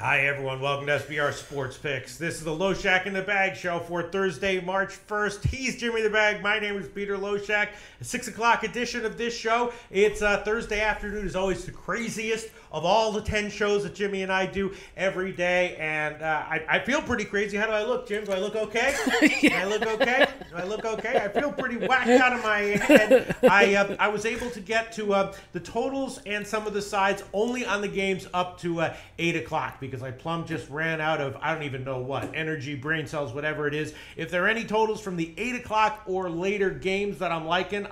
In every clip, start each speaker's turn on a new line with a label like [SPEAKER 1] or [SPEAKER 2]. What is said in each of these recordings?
[SPEAKER 1] Hi everyone, welcome to SBR Sports Picks. This is the Loshak in the Bag show for Thursday, March 1st. He's Jimmy the Bag. My name is Peter Loshak. A 6 o'clock edition of this show. It's Thursday afternoon is always the craziest of all the 10 shows that Jimmy and I do every day. And I feel pretty crazy. How do I look, Jim? Do I look okay? Do I look okay? Do I look okay? I feel pretty whacked out of my head. I was able to get to the totals and some of the sides only on the games up to 8 o'clock because I plumb just ran out of, I don't even know what, energy, brain cells, whatever it is. If there are any totals from the 8 o'clock or later games that I'm liking,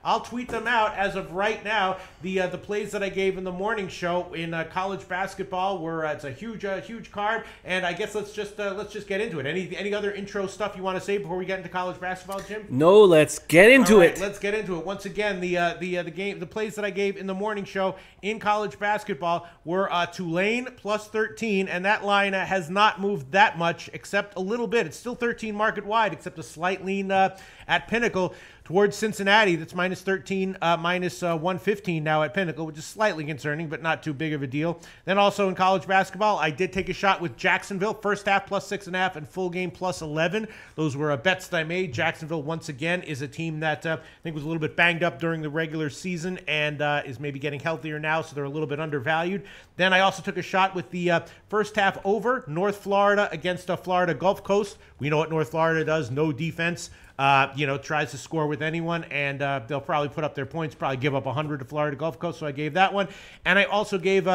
[SPEAKER 1] I'll tweet them out. As of right now, the plays that I gave in the morning show in college basketball were it's a huge card, and I guess let's just get into it. Any other intro stuff you want to say before we get into college basketball, Jim?
[SPEAKER 2] No, let's get into it.
[SPEAKER 1] Let's get into it. Once again, the plays that I gave in the morning show in college basketball were Tulane plus 13, and that line has not moved that much except a little bit. It's still 13 market wide, except a slight lean at Pinnacle towards Cincinnati. That's minus 13, minus 115 now at Pinnacle, which is slightly concerning, but not too big of a deal. Then also in college basketball, I did take a shot with Jacksonville, first half plus 6.5 and full game plus 11. Those were bets that I made. Jacksonville, once again, is a team that I think was a little bit banged up during the regular season and is maybe getting healthier now, so they're a little bit undervalued. Then I also took a shot with the first half over, North Florida against Florida Gulf Coast. We know what North Florida does, no defense. Tries to score with anyone, and they'll probably put up their points, probably give up 100 to Florida Gulf Coast, so I gave that one. And I also gave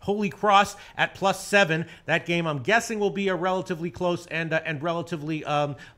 [SPEAKER 1] Holy Cross at plus 7. That game, I'm guessing, will be a relatively close and relatively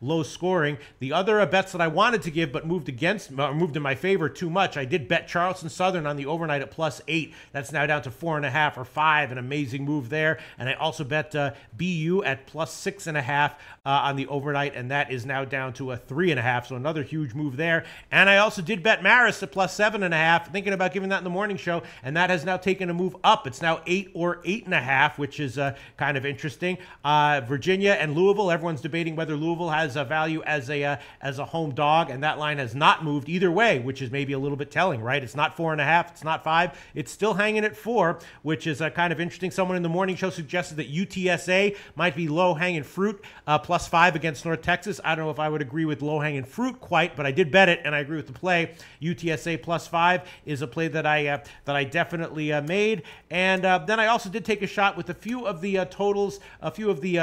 [SPEAKER 1] low scoring. The other bets that I wanted to give but moved in my favor too much. I did bet Charleston Southern on the overnight at plus 8. That's now down to 4.5 or 5. An amazing move there. And I also bet BU at plus 6.5 on the overnight, and that is now down to a 3.5. So another huge move there. And I also did bet Marist at plus 7.5. Thinking about giving that in the morning show, and that has now taken a move up. It's now 8 or 8.5, which is kind of interesting. Virginia and Louisville, everyone's debating whether Louisville has a value as a home dog, and that line has not moved either way, which is maybe a little bit telling, right? It's not 4.5, it's not 5, it's still hanging at 4, which is kind of interesting. Someone in the morning show suggested that UTSA might be low-hanging fruit, plus 5 against North Texas. I don't know if I would agree with low-hanging fruit quite, but I did bet it, and I agree with the play. UTSA plus 5 is a play that I definitely made, and then I also did take a shot with a few of the totals, a few of the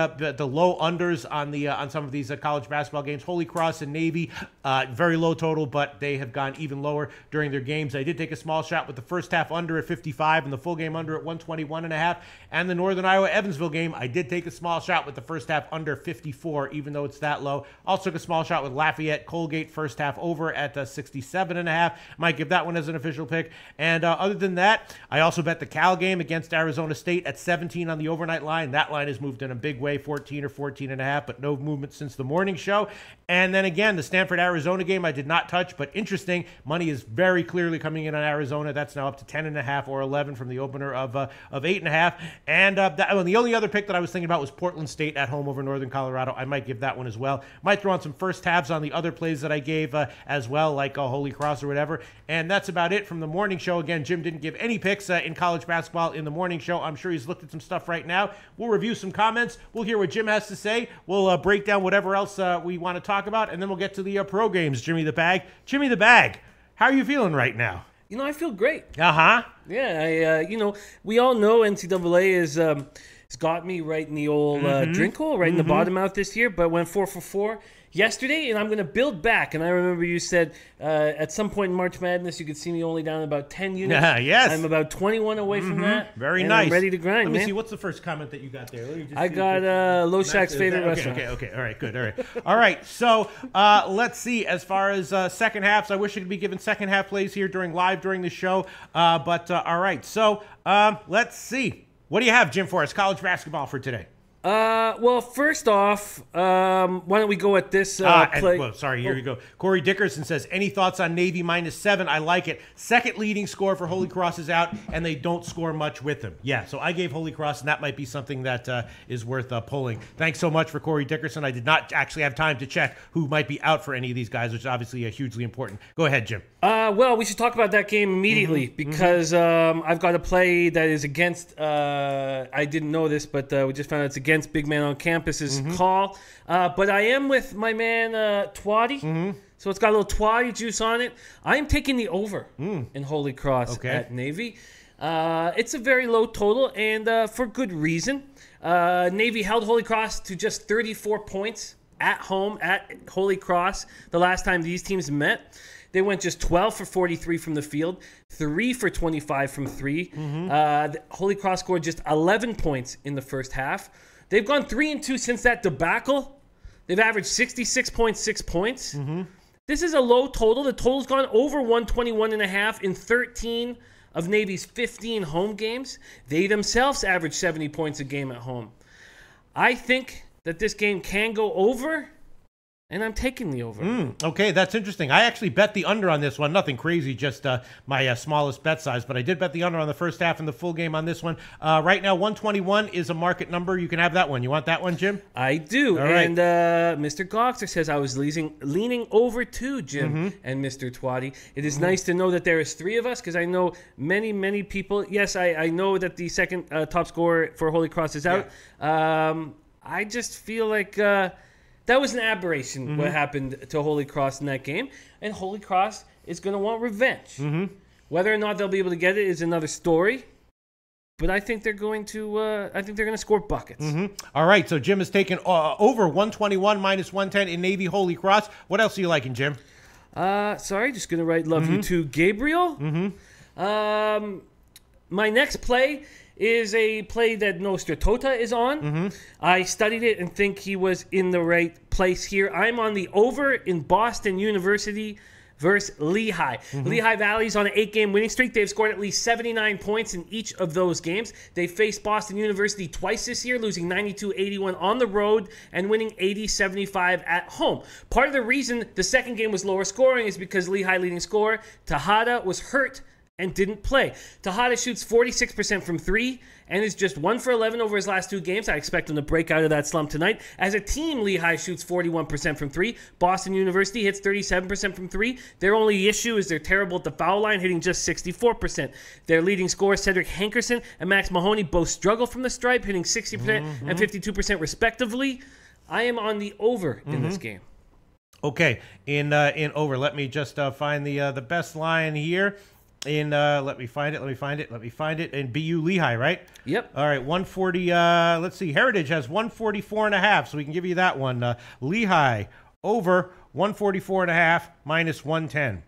[SPEAKER 1] low unders on some of these college basketball games. Holy Cross and Navy, very low total, but they have gone even lower during their games. I did take a small shot with the first half under at 55 and the full game under at 121.5. And the Northern Iowa Evansville game, I did take a small shot with the first half under 54, even though it's that low. Also took a small shot with Lafayette Colgate first half over at 67.5. Might give that one as an official pick. And other than that, I also bet the Cal game against Arizona State at 17 on the overnight line. That line has moved in a big way, 14 or 14.5, but no movement since the morning show. And then again, the Stanford-Arizona game I did not touch, but interesting. Money is very clearly coming in on Arizona. That's now up to 10.5 or 11 from the opener of 8.5. And the only other pick that I was thinking about was Portland State at home over Northern Colorado. I might give that one as well. Might throw on some first halves on the other plays that I gave as well, like Holy Cross or whatever. And that's about it from the morning show. Again, Jim didn't give any picks in college basketball in the morning show. I'm sure he's looked at some stuff right now. We'll review some comments. We'll hear what Jim has to say. We'll break down whatever else we want to talk about, and then we'll get to the pro games. Jimmy the Bag. Jimmy the Bag, how are you feeling right now?
[SPEAKER 2] I feel great.
[SPEAKER 1] Uh-huh.
[SPEAKER 2] Yeah, we all know NCAA is it's got me right in the old drink hole, right in the bottom out this year, but went 4 for 4 yesterday, and I'm going to build back. And I remember you said at some point in March Madness you could see me only down about 10 units.
[SPEAKER 1] Yes.
[SPEAKER 2] I'm about 21 away from that.
[SPEAKER 1] Very
[SPEAKER 2] and
[SPEAKER 1] nice.
[SPEAKER 2] I'm ready to grind,
[SPEAKER 1] Let me see. What's the first comment that you got there?
[SPEAKER 2] I got Loshak's favorite restaurant.
[SPEAKER 1] Okay. All right, good. All right. All right, so let's see. As far as second halves, I wish I could be given second half plays here during the show. But all right, so let's see. What do you have, Jim, for us? College basketball for today.
[SPEAKER 2] Well, first off, why don't we go at this play?
[SPEAKER 1] Here you go. Corey Dickerson says, any thoughts on Navy -7? I like it. Second leading score for Holy Cross is out, and they don't score much with them. Yeah, so I gave Holy Cross, and that might be something that is worth pulling. Thanks so much for Corey Dickerson. I did not actually have time to check who might be out for any of these guys, which is obviously hugely important. Go ahead, Jim.
[SPEAKER 2] Well, we should talk about that game immediately because I've got a play that is against, I didn't know this, but we just found out it's against Big Man on Campus's call. But I am with my man Twatty. So it's got a little Twatty juice on it. I am taking the over in Holy Cross at Navy. It's a very low total, and for good reason. Navy held Holy Cross to just 34 points at home at Holy Cross the last time these teams met. They went just 12 for 43 from the field, 3 for 25 from 3. Holy Cross scored just 11 points in the first half. They've gone 3-2 since that debacle. They've averaged 66.6 points. This is a low total. The total's gone over 121.5 in 13 of Navy's 15 home games. They themselves average 70 points a game at home. I think that this game can go over, and I'm taking the over.
[SPEAKER 1] Okay, that's interesting. I actually bet the under on this one. Nothing crazy, just my smallest bet size. But I did bet the under on the first half and the full game on this one. Right now, 121 is a market number. You can have that one. You want that one, Jim?
[SPEAKER 2] I do.
[SPEAKER 1] All right.
[SPEAKER 2] And Mr. Goxer says I was leaning over too, Jim and Mr. Twatty. It is nice to know that there is 3 of us because I know many, many people. Yes, I know that the second top scorer for Holy Cross is out. Yeah. I just feel like... that was an aberration, what happened to Holy Cross in that game. And Holy Cross is going to want revenge. Whether or not they'll be able to get it is another story. But I think they're going to score buckets.
[SPEAKER 1] All right, so Jim has taken over 121 -110 in Navy Holy Cross. What else are you liking, Jim?
[SPEAKER 2] Sorry, just going to write love you too, Gabriel. My next play is a play that Nostratota is on. I studied it and think he was in the right place here. I'm on the over in Boston University versus Lehigh. Lehigh Valley's on an 8-game winning streak. They've scored at least 79 points in each of those games. They faced Boston University twice this year, losing 92-81 on the road and winning 80-75 at home. Part of the reason the second game was lower scoring is because Lehigh leading scorer Tejada was hurt and didn't play. Tejada shoots 46% from 3 and is just 1 for 11 over his last 2 games. I expect him to break out of that slump tonight. As a team, Lehigh shoots 41% from 3. Boston University hits 37% from 3. Their only issue is they're terrible at the foul line, hitting just 64%. Their leading scorers, Cedric Hankerson and Max Mahoney, both struggle from the stripe, hitting 60% and 52% respectively. I am on the over in this game.
[SPEAKER 1] Okay, in over. Let me just find the best line here. Let me find it. In BU Lehigh, right?
[SPEAKER 2] Yep.
[SPEAKER 1] All right, 140. Let's see. Heritage has 144.5, so we can give you that one. Lehigh over 144.5 -110.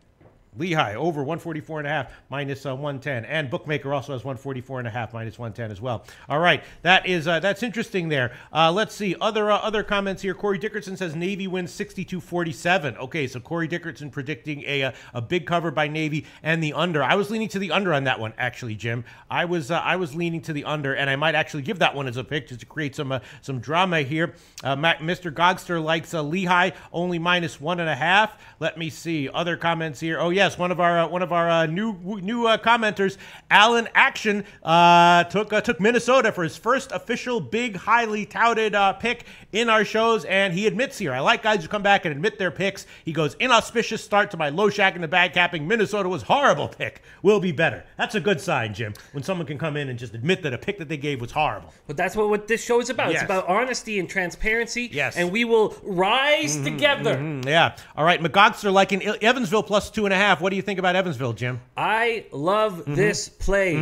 [SPEAKER 1] Lehigh over 144.5 -110, and Bookmaker also has 144.5 -110 as well. All right, that's interesting there. Let's see other comments here. Corey Dickerson says Navy wins 62-47. Okay, so Corey Dickerson predicting a big cover by Navy and the under. I was leaning to the under on that one, actually, Jim. I was leaning to the under, and I might actually give that one as a pick just to create some drama here. Mr. Gogster likes Lehigh only -1.5. Let me see other comments here. Oh yeah. Yes, one of our new commenters, Alan Action, took Minnesota for his first official big, highly touted pick in our shows, and he admits here, I like guys who come back and admit their picks. He goes, inauspicious start to my Loshak in the bag capping. Minnesota was horrible pick. Will be better. That's a good sign, Jim, when someone can come in and just admit that a pick that they gave was horrible.
[SPEAKER 2] But that's what this show is about.
[SPEAKER 1] Yes.
[SPEAKER 2] It's about honesty and transparency.
[SPEAKER 1] Yes.
[SPEAKER 2] And we will rise together.
[SPEAKER 1] Yeah. All right, McGogster liking Evansville +2.5. What do you think about Evansville, Jim?
[SPEAKER 2] I love this play.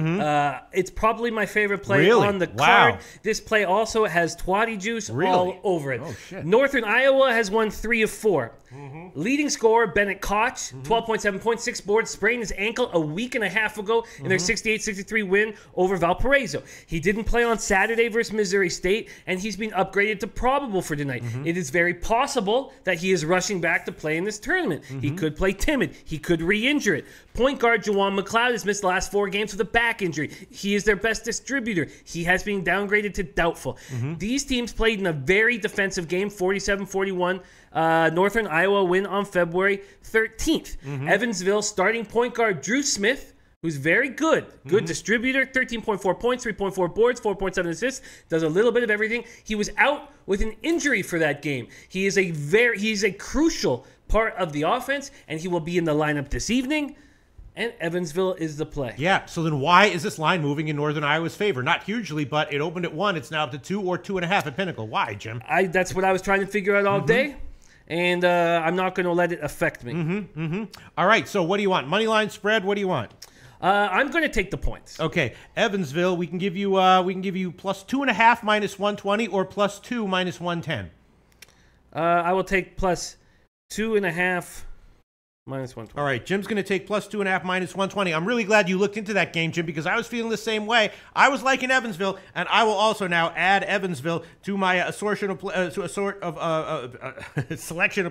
[SPEAKER 2] It's probably my favorite play on the
[SPEAKER 1] Wow.
[SPEAKER 2] card. This play also has Twatty juice all over it.
[SPEAKER 1] Oh, shit.
[SPEAKER 2] Northern Iowa has won 3 of 4. Leading scorer Bennett Koch, 12.7 points, 6 boards, sprained his ankle a week and a half ago in their 68-63 win over Valparaiso. He didn't play on Saturday versus Missouri State, and he's been upgraded to probable for tonight. It is very possible that he is rushing back to play in this tournament. He could play timid. He could could re-injure it. Point guard Juwan McLeod has missed the last 4 games with a back injury. He is their best distributor. He has been downgraded to doubtful. These teams played in a very defensive game, 47-41. Northern Iowa win on February 13th. Evansville starting point guard Drew Smith, who's very good. Good distributor, 13.4 points, 3.4 boards, 4.7 assists, does a little bit of everything. He was out with an injury for that game. He's a crucial part of the offense, and he will be in the lineup this evening. And Evansville is the play.
[SPEAKER 1] Yeah, so then why is this line moving in Northern Iowa's favor? Not hugely, but it opened at 1. It's now up to 2 or 2.5 at Pinnacle. Why, Jim?
[SPEAKER 2] That's what I was trying to figure out all day. And I'm not going to let it affect me.
[SPEAKER 1] All right, so what do you want? Money line, spread, what do you want?
[SPEAKER 2] I'm going to take the points.
[SPEAKER 1] Okay, Evansville, we can give you plus 2.5 minus 120 or plus 2 minus 110.
[SPEAKER 2] I will take plus 2.5 minus 120.
[SPEAKER 1] All right, Jim's going to take plus 2.5 minus 120. I'm really glad you looked into that game, Jim, because I was feeling the same way. I was liking Evansville, and I will also now add Evansville to my selection of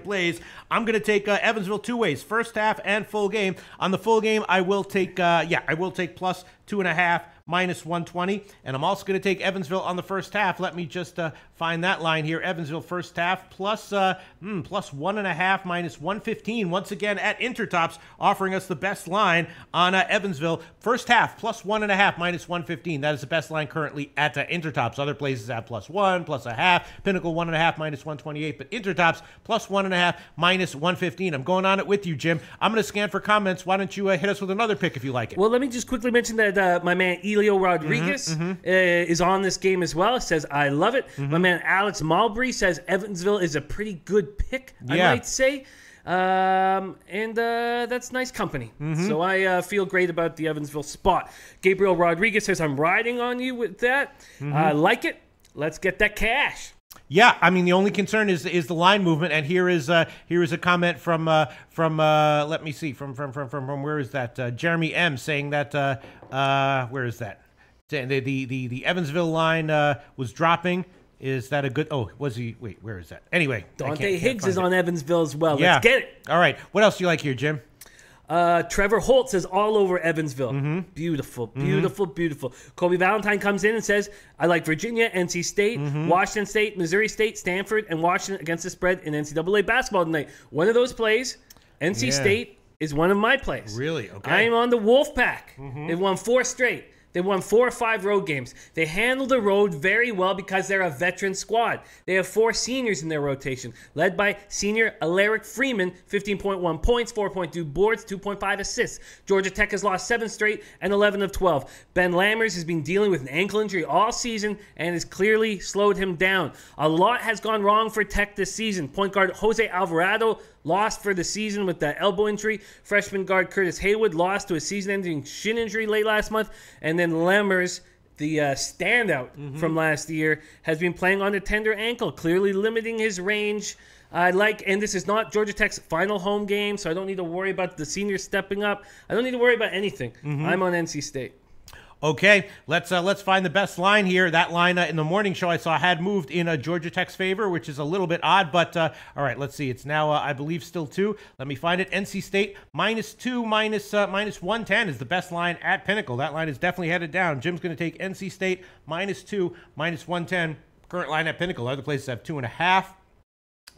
[SPEAKER 1] plays. I'm going to take Evansville 2 ways, first half and full game. On the full game, I will take plus 2.5 minus 120, and I'm also going to take Evansville on the first half. Let me just find that line here. Evansville first half plus 1.5 minus 115. Once again at Intertops, offering us the best line on Evansville first half plus 1.5 minus 115. That is the best line currently at Intertops. Other places have plus 1, plus a half. Pinnacle 1.5 minus 128, but Intertops plus 1.5 minus 115. I'm going on it with you, Jim. I'm going to scan for comments. Why don't you hit us with another pick if you like it?
[SPEAKER 2] Well, let me just quickly mention that my man Elio Rodriguez is on this game as well. Says, I love it. My man Alex Mulberry says Evansville is a pretty good pick, I might say. And that's nice company. So I feel great about the Evansville spot. Gabriel Rodriguez says, I'm riding on you with that. I like it. Let's get that cash.
[SPEAKER 1] Yeah, I mean the only concern is the line movement, and here is a comment from let me see from where is that Jeremy M saying that where is that the Evansville line was dropping. Is that a good? Oh, was he? Wait, where is that? Anyway,
[SPEAKER 2] Dante Higgs is on Evansville as well. Let's get it.
[SPEAKER 1] All right, what else do you like here, Jim?
[SPEAKER 2] Trevor Holt says all over Evansville. Beautiful, beautiful, beautiful. Kobe Valentine comes in and says, I like Virginia, NC State, Washington State, Missouri State, Stanford, and Washington against the spread in NCAA basketball tonight. One of those plays, NC State, is one of my plays.
[SPEAKER 1] Really? Okay.
[SPEAKER 2] I am on the Wolfpack. They've won 4 straight. They won 4 or 5 road games. They handle the road very well because they're a veteran squad. They have 4 seniors in their rotation, led by senior Alaric Freeman, 15.1 points, 4.2 boards, 2.5 assists. Georgia Tech has lost 7 straight and 11 of 12. Ben Lammers has been dealing with an ankle injury all season and has clearly slowed him down. A lot has gone wrong for Tech this season. Point guard Jose Alvarado lost for the season with that elbow injury. Freshman guard Curtis Haywood lost to a season-ending shin injury late last month. And then Lammers, the standout from last year, has been playing on a tender ankle, clearly limiting his range. And this is not Georgia Tech's final home game, so I don't need to worry about the seniors stepping up. I don't need to worry about anything. I'm on NC State.
[SPEAKER 1] Okay, let's find the best line here. That line in the morning show I saw had moved in Georgia Tech's favor, which is a little bit odd. But all right, let's see. It's now I believe still 2. Let me find it. NC State -2 minus 110 is the best line at Pinnacle. That line is definitely headed down. Jim's going to take NC State -2 minus 110. Current line at Pinnacle. Other places have 2.5.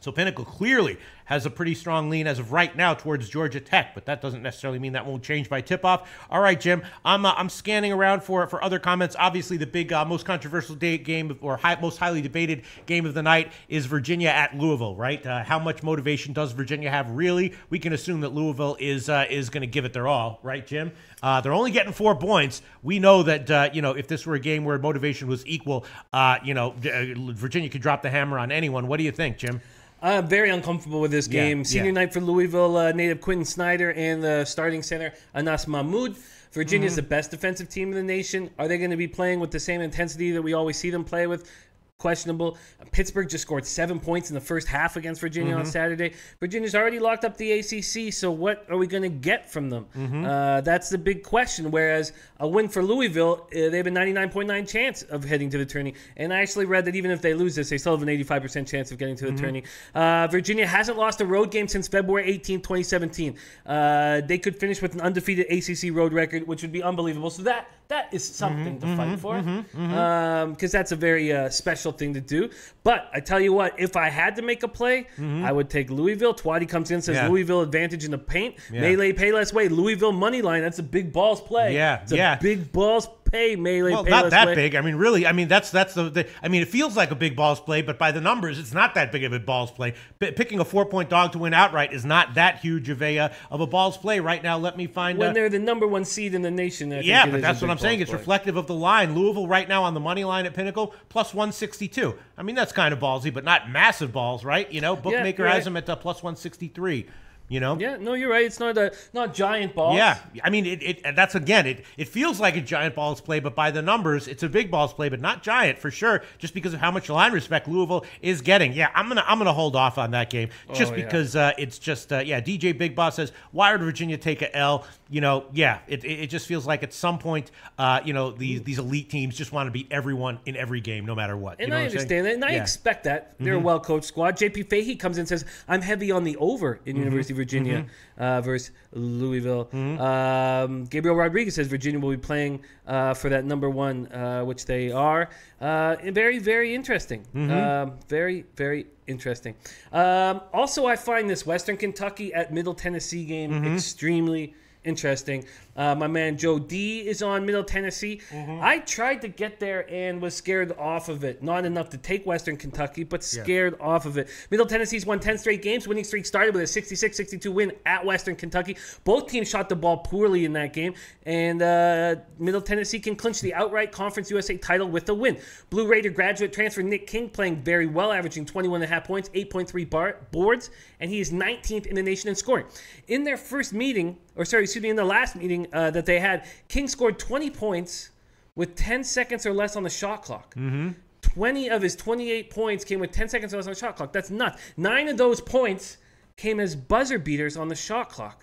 [SPEAKER 1] So Pinnacle clearly has a pretty strong lean as of right now towards Georgia Tech, but that doesn't necessarily mean that won't change by tip-off. All right, Jim, I'm scanning around for other comments. Obviously, the big, most controversial game or most highly debated game of the night is Virginia at Louisville, right? How much motivation does Virginia have? Really, we can assume that Louisville is going to give it their all, right, Jim? They're only getting 4 points. We know that if this were a game where motivation was equal, Virginia could drop the hammer on anyone. What do you think, Jim?
[SPEAKER 2] I'm very uncomfortable with this game. Senior night for Louisville native Quentin Snyder and the starting center Anas Mahmoud. Virginia's the best defensive team in the nation. Are they going to be playing with the same intensity that we always see them play with? questionable. Pittsburgh just scored 7 points in the first half against Virginia on Saturday. Virginia's already locked up the ACC, so what are we going to get from them? That's the big question. Whereas a win for Louisville, they have a 99.9 chance of heading to the tourney. And I actually read that even if they lose this, they still have an 85% chance of getting to the tourney. Virginia hasn't lost a road game since February 18, 2017. They could finish with an undefeated ACC road record, which would be unbelievable. So that is something to fight for, because that's a very special thing to do. But I tell you what, if I had to make a play, I would take Louisville. Twatty comes in, says Louisville advantage in the paint. Melee, pay less way. Louisville money line. That's a big balls play. It's a big balls pay. Melee,
[SPEAKER 1] well,
[SPEAKER 2] pay
[SPEAKER 1] not
[SPEAKER 2] less
[SPEAKER 1] that
[SPEAKER 2] way.
[SPEAKER 1] big. I mean, really. I mean, that's the. I mean, it feels like a big balls play, but by the numbers, it's not that big of a balls play. Picking a 4-point dog to win outright is not that huge of a balls play right now. Let me find.
[SPEAKER 2] When they're the number 1 seed in the nation.
[SPEAKER 1] Yeah, but that's what I'm saying. It's reflective of the line. Louisville right now on the money line at Pinnacle plus 162. I mean, that's kind of ballsy, but not massive balls, right? You know, bookmaker has them at plus 163. You know?
[SPEAKER 2] Yeah, no, you're right. It's not giant balls.
[SPEAKER 1] Yeah, I mean, that's again, it feels like a giant balls play, but by the numbers, it's a big balls play, but not giant for sure. Just because of how much line respect Louisville is getting. Yeah, I'm gonna hold off on that game just because it's just DJ Big Boss says, why would Virginia take a L? You know, it just feels like at some point, these elite teams just want to beat everyone in every game, no matter what.
[SPEAKER 2] And
[SPEAKER 1] you know
[SPEAKER 2] I understand that, and I expect that. They're a well-coached squad. JP Fahey comes in and says, I'm heavy on the over in University of Virginia versus Louisville. Gabriel Rodriguez says Virginia will be playing for that number 1, which they are. Very, very interesting. Very, very interesting. Also, I find this Western Kentucky at Middle Tennessee game extremely interesting. My man Joe D is on Middle Tennessee. I tried to get there and was scared off of it. Not enough to take Western Kentucky, but scared off of it. Middle Tennessee's won 10 straight games. Winning streak started with a 66-62 win at Western Kentucky. Both teams shot the ball poorly in that game, and Middle Tennessee can clinch the outright Conference USA title with a win. Blue Raider graduate transfer Nick King playing very well, averaging 21.5 points, 8.3 boards, and he is 19th in the nation in scoring. In their first meeting, in the last meeting that they had, King scored 20 points with 10 seconds or less on the shot clock. 20 of his 28 points came with 10 seconds or less on the shot clock. That's nuts. 9 of those points came as buzzer beaters on the shot clock.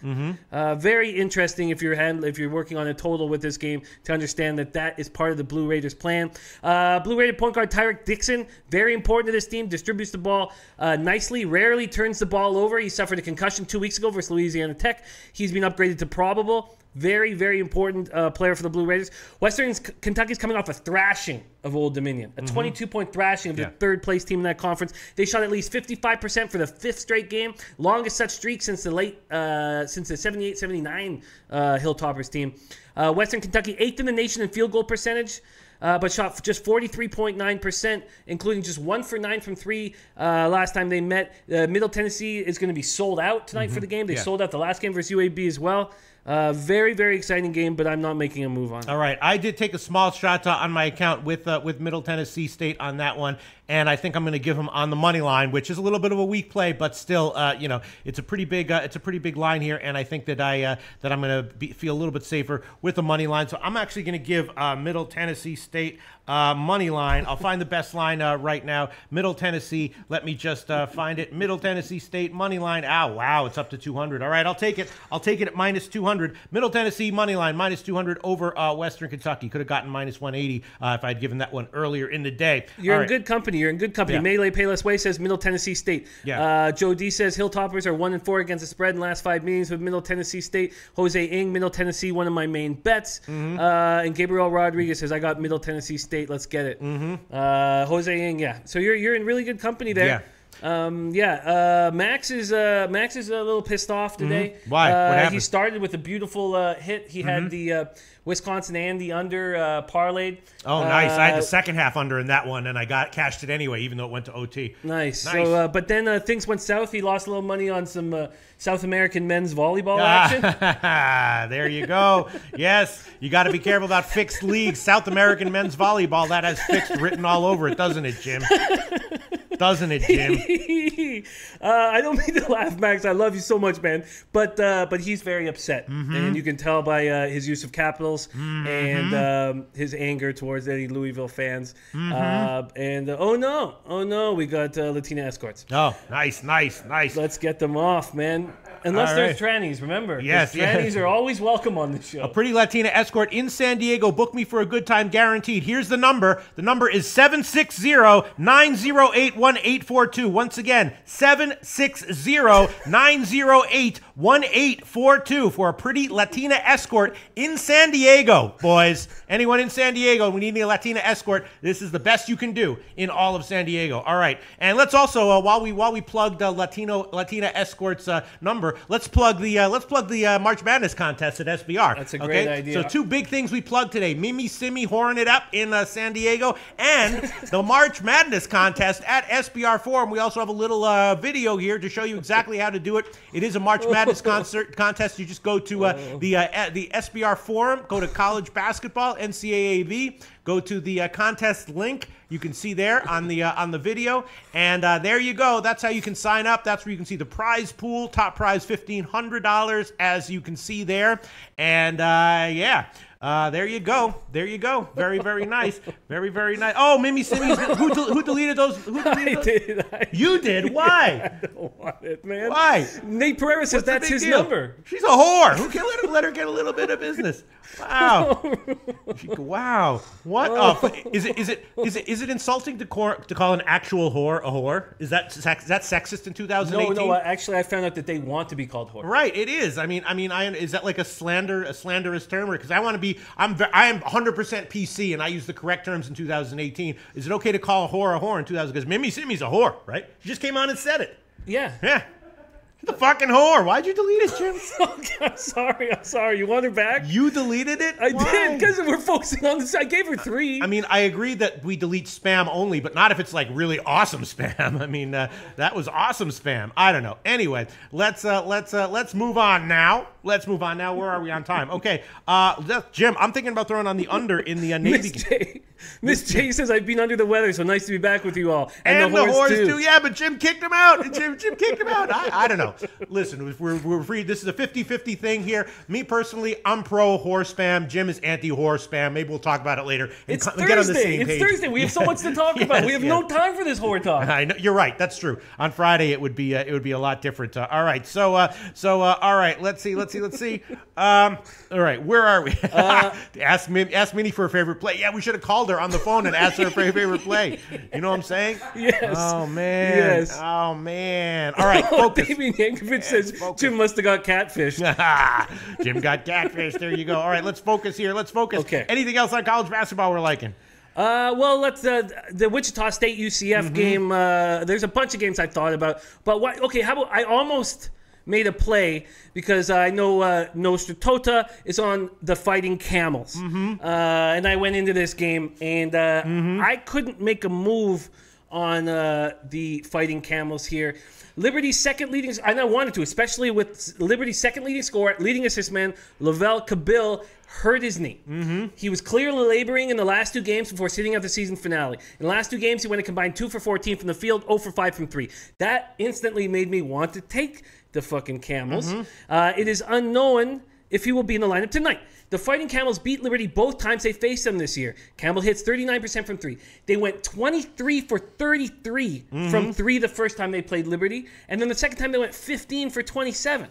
[SPEAKER 2] Very interesting if you're working on a total with this game to understand that is part of the Blue Raiders plan. Blue Raider point guard Tyreek Dixon, very important to this team, distributes the ball nicely, rarely turns the ball over. He suffered a concussion 2 weeks ago versus Louisiana Tech. He's been upgraded to probable. Very, very important player for the Blue Raiders. Western Kentucky's coming off a thrashing of Old Dominion, a 22-point thrashing of the third-place team in that conference. They shot at least 55% for the 5th straight game, longest such streak since the 78-79 Hilltoppers team. Western Kentucky 8th in the nation in field goal percentage, but shot just 43.9%, including just 1 for 9 from 3 last time they met. Middle Tennessee is going to be sold out tonight for the game. They sold out the last game versus UAB as well. Very, very exciting game, but I'm not making a move on it.
[SPEAKER 1] All right. I did take a small shot on my account with Middle Tennessee State on that one, and I think I'm going to give them on the money line, which is a little bit of a weak play, but still, it's a pretty big line here, and I think that I'm going to feel a little bit safer with the money line. So I'm actually going to give Middle Tennessee State money line. I'll find the best line right now. Middle Tennessee. Let me just find it. Middle Tennessee State money line. Ow, wow, it's up to 200. All right, I'll take it. I'll take it at minus 200. Middle Tennessee money line minus 200 over Western Kentucky. Could have gotten minus 180 if I'd given that one earlier in the day.
[SPEAKER 2] You're in good company. You're in good company.
[SPEAKER 1] Yeah.
[SPEAKER 2] Melee Payless Way says Middle Tennessee State. Joe D says Hilltoppers are 1-4 against the spread in the last 5 meetings with Middle Tennessee State. Jose Ing, Middle Tennessee, one of my main bets. And Gabriel Rodriguez says I got Middle Tennessee State. Let's get it. Jose Ing, yeah. So you're in really good company there. Max is a little pissed off today.
[SPEAKER 1] Why? What happened?
[SPEAKER 2] He started with a beautiful hit. He had the Wisconsin Andy under parlayed.
[SPEAKER 1] Oh, nice! I had the second half under in that one, and I cashed it anyway, even though it went to OT.
[SPEAKER 2] Nice. So, but then things went south. He lost a little money on some South American men's volleyball action.
[SPEAKER 1] There you go. Yes, you got to be careful about fixed leagues. South American men's volleyball, that has fixed written all over it, doesn't it, Jim? Doesn't it, Jim?
[SPEAKER 2] I don't mean to laugh, Max. I love you so much, man. But he's very upset, and you can tell by his use of capitals and his anger towards any Louisville fans. Oh no, we got Latina escorts.
[SPEAKER 1] Oh, nice.
[SPEAKER 2] Let's get them off, man. Unless there's trannies, remember.
[SPEAKER 1] Yes,
[SPEAKER 2] trannies are always welcome on the show.
[SPEAKER 1] A pretty Latina escort in San Diego. Book me for a good time guaranteed. Here's the number. The number is 760-908-1842. Once again, 760-908-1842 for a pretty Latina escort in San Diego, boys. Anyone in San Diego, we need a Latina escort. This is the best you can do in all of San Diego. All right. And let's also, while we plug the Latina escorts number, let's plug the March Madness contest at SBR.
[SPEAKER 2] That's a great idea.
[SPEAKER 1] So two big things we plugged today: Mimi Simi whoring it up in San Diego, and the March Madness contest at SBR Forum. We also have a little video here to show you exactly how to do it. It is a March Madness contest. You just go to the SBR Forum, go to college basketball, NCAAV. Go to the contest link. You can see there on the video, and there you go. That's how you can sign up. That's where you can see the prize pool. Top prize $1,500, as you can see there. And yeah. There you go. Very, very nice. Very, very nice. Oh, Mimi Simi. Who deleted those?
[SPEAKER 2] I did.
[SPEAKER 1] You did? Why?
[SPEAKER 2] I don't want it, man.
[SPEAKER 1] Why?
[SPEAKER 2] Nate Pereira says that's his number.
[SPEAKER 1] She's a whore. Who can let her get a little bit of business? Wow. Wow. What? Is it insulting to call an actual whore a whore? Is that sexist in 2018?
[SPEAKER 2] No. Actually, I found out that they want to be called whore.
[SPEAKER 1] Right. It is. I mean, is that like a slanderous term? Because I want to be. I am 100% PC, and I use the correct terms in 2018. Is it okay to call a whore in 2000? Because Mimi Simi's a whore, right? She just came on and said it.
[SPEAKER 2] Yeah.
[SPEAKER 1] Yeah. She's a fucking whore. Why'd you delete it, Jim?
[SPEAKER 2] Okay, I'm sorry. You want her back?
[SPEAKER 1] You deleted it?
[SPEAKER 2] I did, because we're focusing on this. I gave her 3.
[SPEAKER 1] I mean, I agree that we delete spam only, but not if it's like really awesome spam. I mean, that was awesome spam. I don't know. Anyway, let's move on now. Where are we on time? Okay, Jim, I'm thinking about throwing on the under in the Navy.
[SPEAKER 2] Miss J says, I've been under the weather, so nice to be back with you all.
[SPEAKER 1] And the horse too. Yeah, but Jim kicked him out. Jim kicked him out. I don't know. Listen, we're free. This is a 50-50 thing here. Me personally, I'm pro horse spam. Jim is anti-horse spam. Maybe we'll talk about it later.
[SPEAKER 2] It's Thursday. Get on the same page. It's Thursday. We have so much to talk about. We have no time for this whore talk.
[SPEAKER 1] I know. You're right. That's true. On Friday, it would be a lot different. All right. So all right. Let's see. All right. Where are we? Ask Minnie for her favorite play. Yeah, we should have called her on the phone and asked her for her favorite play. You know what I'm saying?
[SPEAKER 2] Yes.
[SPEAKER 1] Oh man.
[SPEAKER 2] Yes.
[SPEAKER 1] Oh man. All right. Focus.
[SPEAKER 2] Damien Yankovic says Jim must have got catfished.
[SPEAKER 1] Jim got catfished. There you go. All right. Let's focus here.
[SPEAKER 2] Okay.
[SPEAKER 1] Anything else on college basketball we're liking?
[SPEAKER 2] Well, let's the Wichita State UCF game. There's a bunch of games I thought about, but what? Okay, how about I almost made a play because I know Nostra Tota is on the Fighting Camels, and I went into this game and I couldn't make a move on the Fighting Camels here. Liberty's second leading, and I wanted to, especially with Liberty's second leading scorer, leading assist man, Lavelle Cabil, hurt his knee. He was clearly laboring in the last 2 games before sitting out the season finale. In the last 2 games, he went a combined 2 for 14 from the field, 0 for 5 from 3. That instantly made me want to take the fucking Camels. It is unknown if he will be in the lineup tonight. The Fighting Camels beat Liberty both times they faced them this year. Campbell hits 39% from 3. They went 23 for 33 from 3 the first time they played Liberty. And then the second time they went 15 for 27.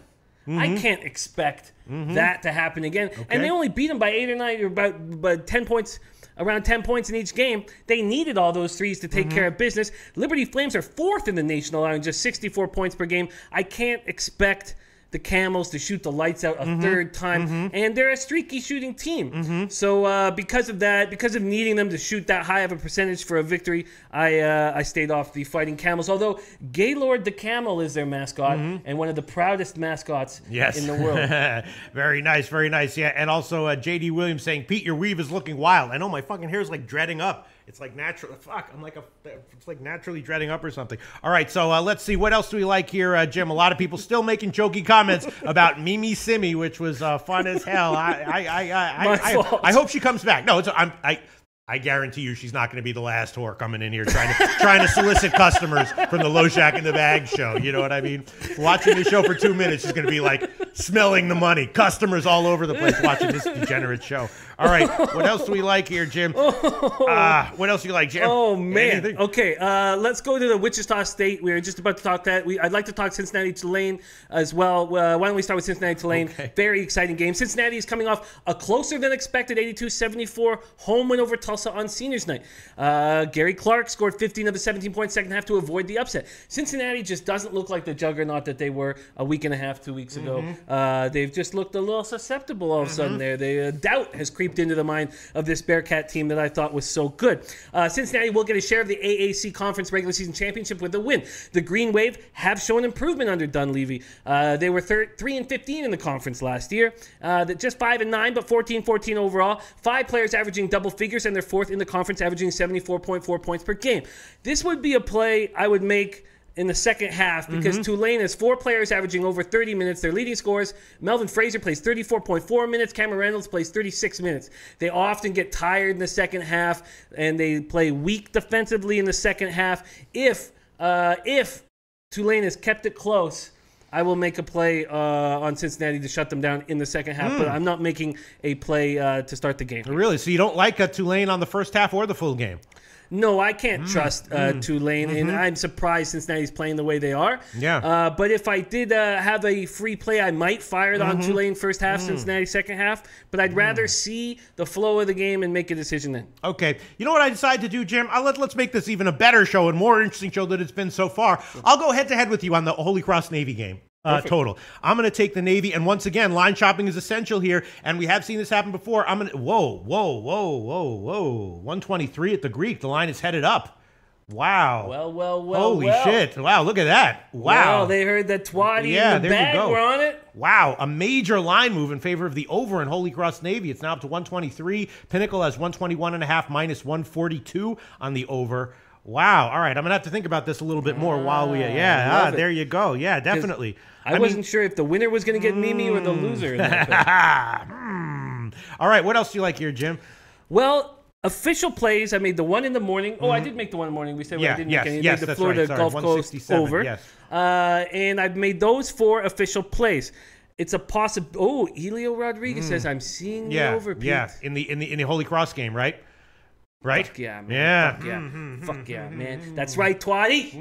[SPEAKER 2] I can't expect that to happen again. Okay. And they only beat them by 8 or 9 or about 10 points. Around 10 points in each game. They needed all those threes to take care of business. Liberty Flames are 4th in the nation, allowing just 64 points per game. I can't expect the Camels to shoot the lights out a third time, and they're a streaky shooting team. So because of that, because of needing them to shoot that high of a percentage for a victory, I stayed off the Fighting Camels. Although Gaylord the Camel is their mascot and one of the proudest mascots in the world.
[SPEAKER 1] Very nice, very nice. Yeah, and also J.D. Williams saying, Pete, your weave is looking wild. I know my fucking hair is like dreading up. It's like natural. Fuck, it's like naturally dreading up or something. All right, so let's see. What else do we like here, Jim? A lot of people still making jokey comments about Mimi Simi, which was fun as hell. I hope she comes back. No, I guarantee you she's not going to be the last whore coming in here trying to solicit customers from the Loshak in the Bag show. You know what I mean? Watching the show for 2 minutes, she's going to be like smelling the money. Customers all over the place watching this degenerate show. All right, what else do we like here, Jim? What else do you like, Jim?
[SPEAKER 2] Oh, man.
[SPEAKER 1] Anything?
[SPEAKER 2] Okay, let's go to the Wichita State. We were just about to talk that. I'd like to talk Cincinnati Tulane as well. Why don't we start with Cincinnati Tulane?
[SPEAKER 1] Okay.
[SPEAKER 2] Very exciting game. Cincinnati is coming off a closer than expected 82-74 home win over Tulsa on seniors night. Gary Clark scored 15 of the 17 points second half to avoid the upset. Cincinnati just doesn't look like the juggernaut that they were a week and a half, 2 weeks ago. They've just looked a little susceptible all of a sudden there. The doubt has creeped into the mind of this Bearcat team that I thought was so good. Cincinnati will get a share of the AAC Conference Regular Season Championship with a win. The Green Wave have shown improvement under Dunleavy. They were 3-15 in the conference last year. Just 5-9, but 14-14 overall. 5 players averaging double figures, and they're 4th in the conference, averaging 74.4 points per game. This would be a play I would make in the second half because Tulane has 4 players averaging over 30 minutes. Their leading scorers, Melvin Fraser plays 34.4 minutes. Cameron Reynolds plays 36 minutes. They often get tired in the second half, and they play weak defensively in the second half. If Tulane has kept it close, I will make a play on Cincinnati to shut them down in the second half, but I'm not making a play to start the game.
[SPEAKER 1] Really? So you don't like a Tulane on the first half or the full game?
[SPEAKER 2] No, I can't trust Tulane, and I'm surprised Cincinnati's playing the way they are.
[SPEAKER 1] Yeah.
[SPEAKER 2] But if I did have a free play, I might fire it on Tulane first half, Cincinnati second half. But I'd rather see the flow of the game and make a decision then.
[SPEAKER 1] Okay. You know what I decided to do, Jim? Let's make this even a better show and more interesting show than it's been so far. I'll go head-to-head with you on the Holy Cross Navy game. Total. I'm going to take the Navy, and once again, line shopping is essential here, and we have seen this happen before. I'm going to, whoa, 123 at the Greek. The line is headed up. Wow.
[SPEAKER 2] Well.
[SPEAKER 1] Holy shit. Wow, look at that. Wow.
[SPEAKER 2] Well, they heard that Twatty and the bag were on it.
[SPEAKER 1] Wow, a major line move in favor of the over in Holy Cross Navy. It's now up to 123. Pinnacle has 121.5 minus 142 on the over. Wow. All right. I'm going to have to think about this a little bit more while we... there you go. Yeah, definitely.
[SPEAKER 2] I wasn't sure if the winner was going to get Mimi or the loser. In that
[SPEAKER 1] All right. What else do you like here, Jim?
[SPEAKER 2] Well, official plays. I made the one in the morning. Oh, I did make the one in the morning. We said I didn't make any.
[SPEAKER 1] Yes,
[SPEAKER 2] the
[SPEAKER 1] that's
[SPEAKER 2] Florida
[SPEAKER 1] right. Sorry,
[SPEAKER 2] Gulf Coast over.
[SPEAKER 1] Yes.
[SPEAKER 2] And I've made those 4 official plays. It's a possible... Oh, Elio Rodriguez says, I'm seeing the over, Pete.
[SPEAKER 1] Yeah, in the Holy Cross game, right? Right?
[SPEAKER 2] Fuck yeah, man.
[SPEAKER 1] Yeah.
[SPEAKER 2] Fuck yeah. Fuck yeah, man. That's right, Twatty.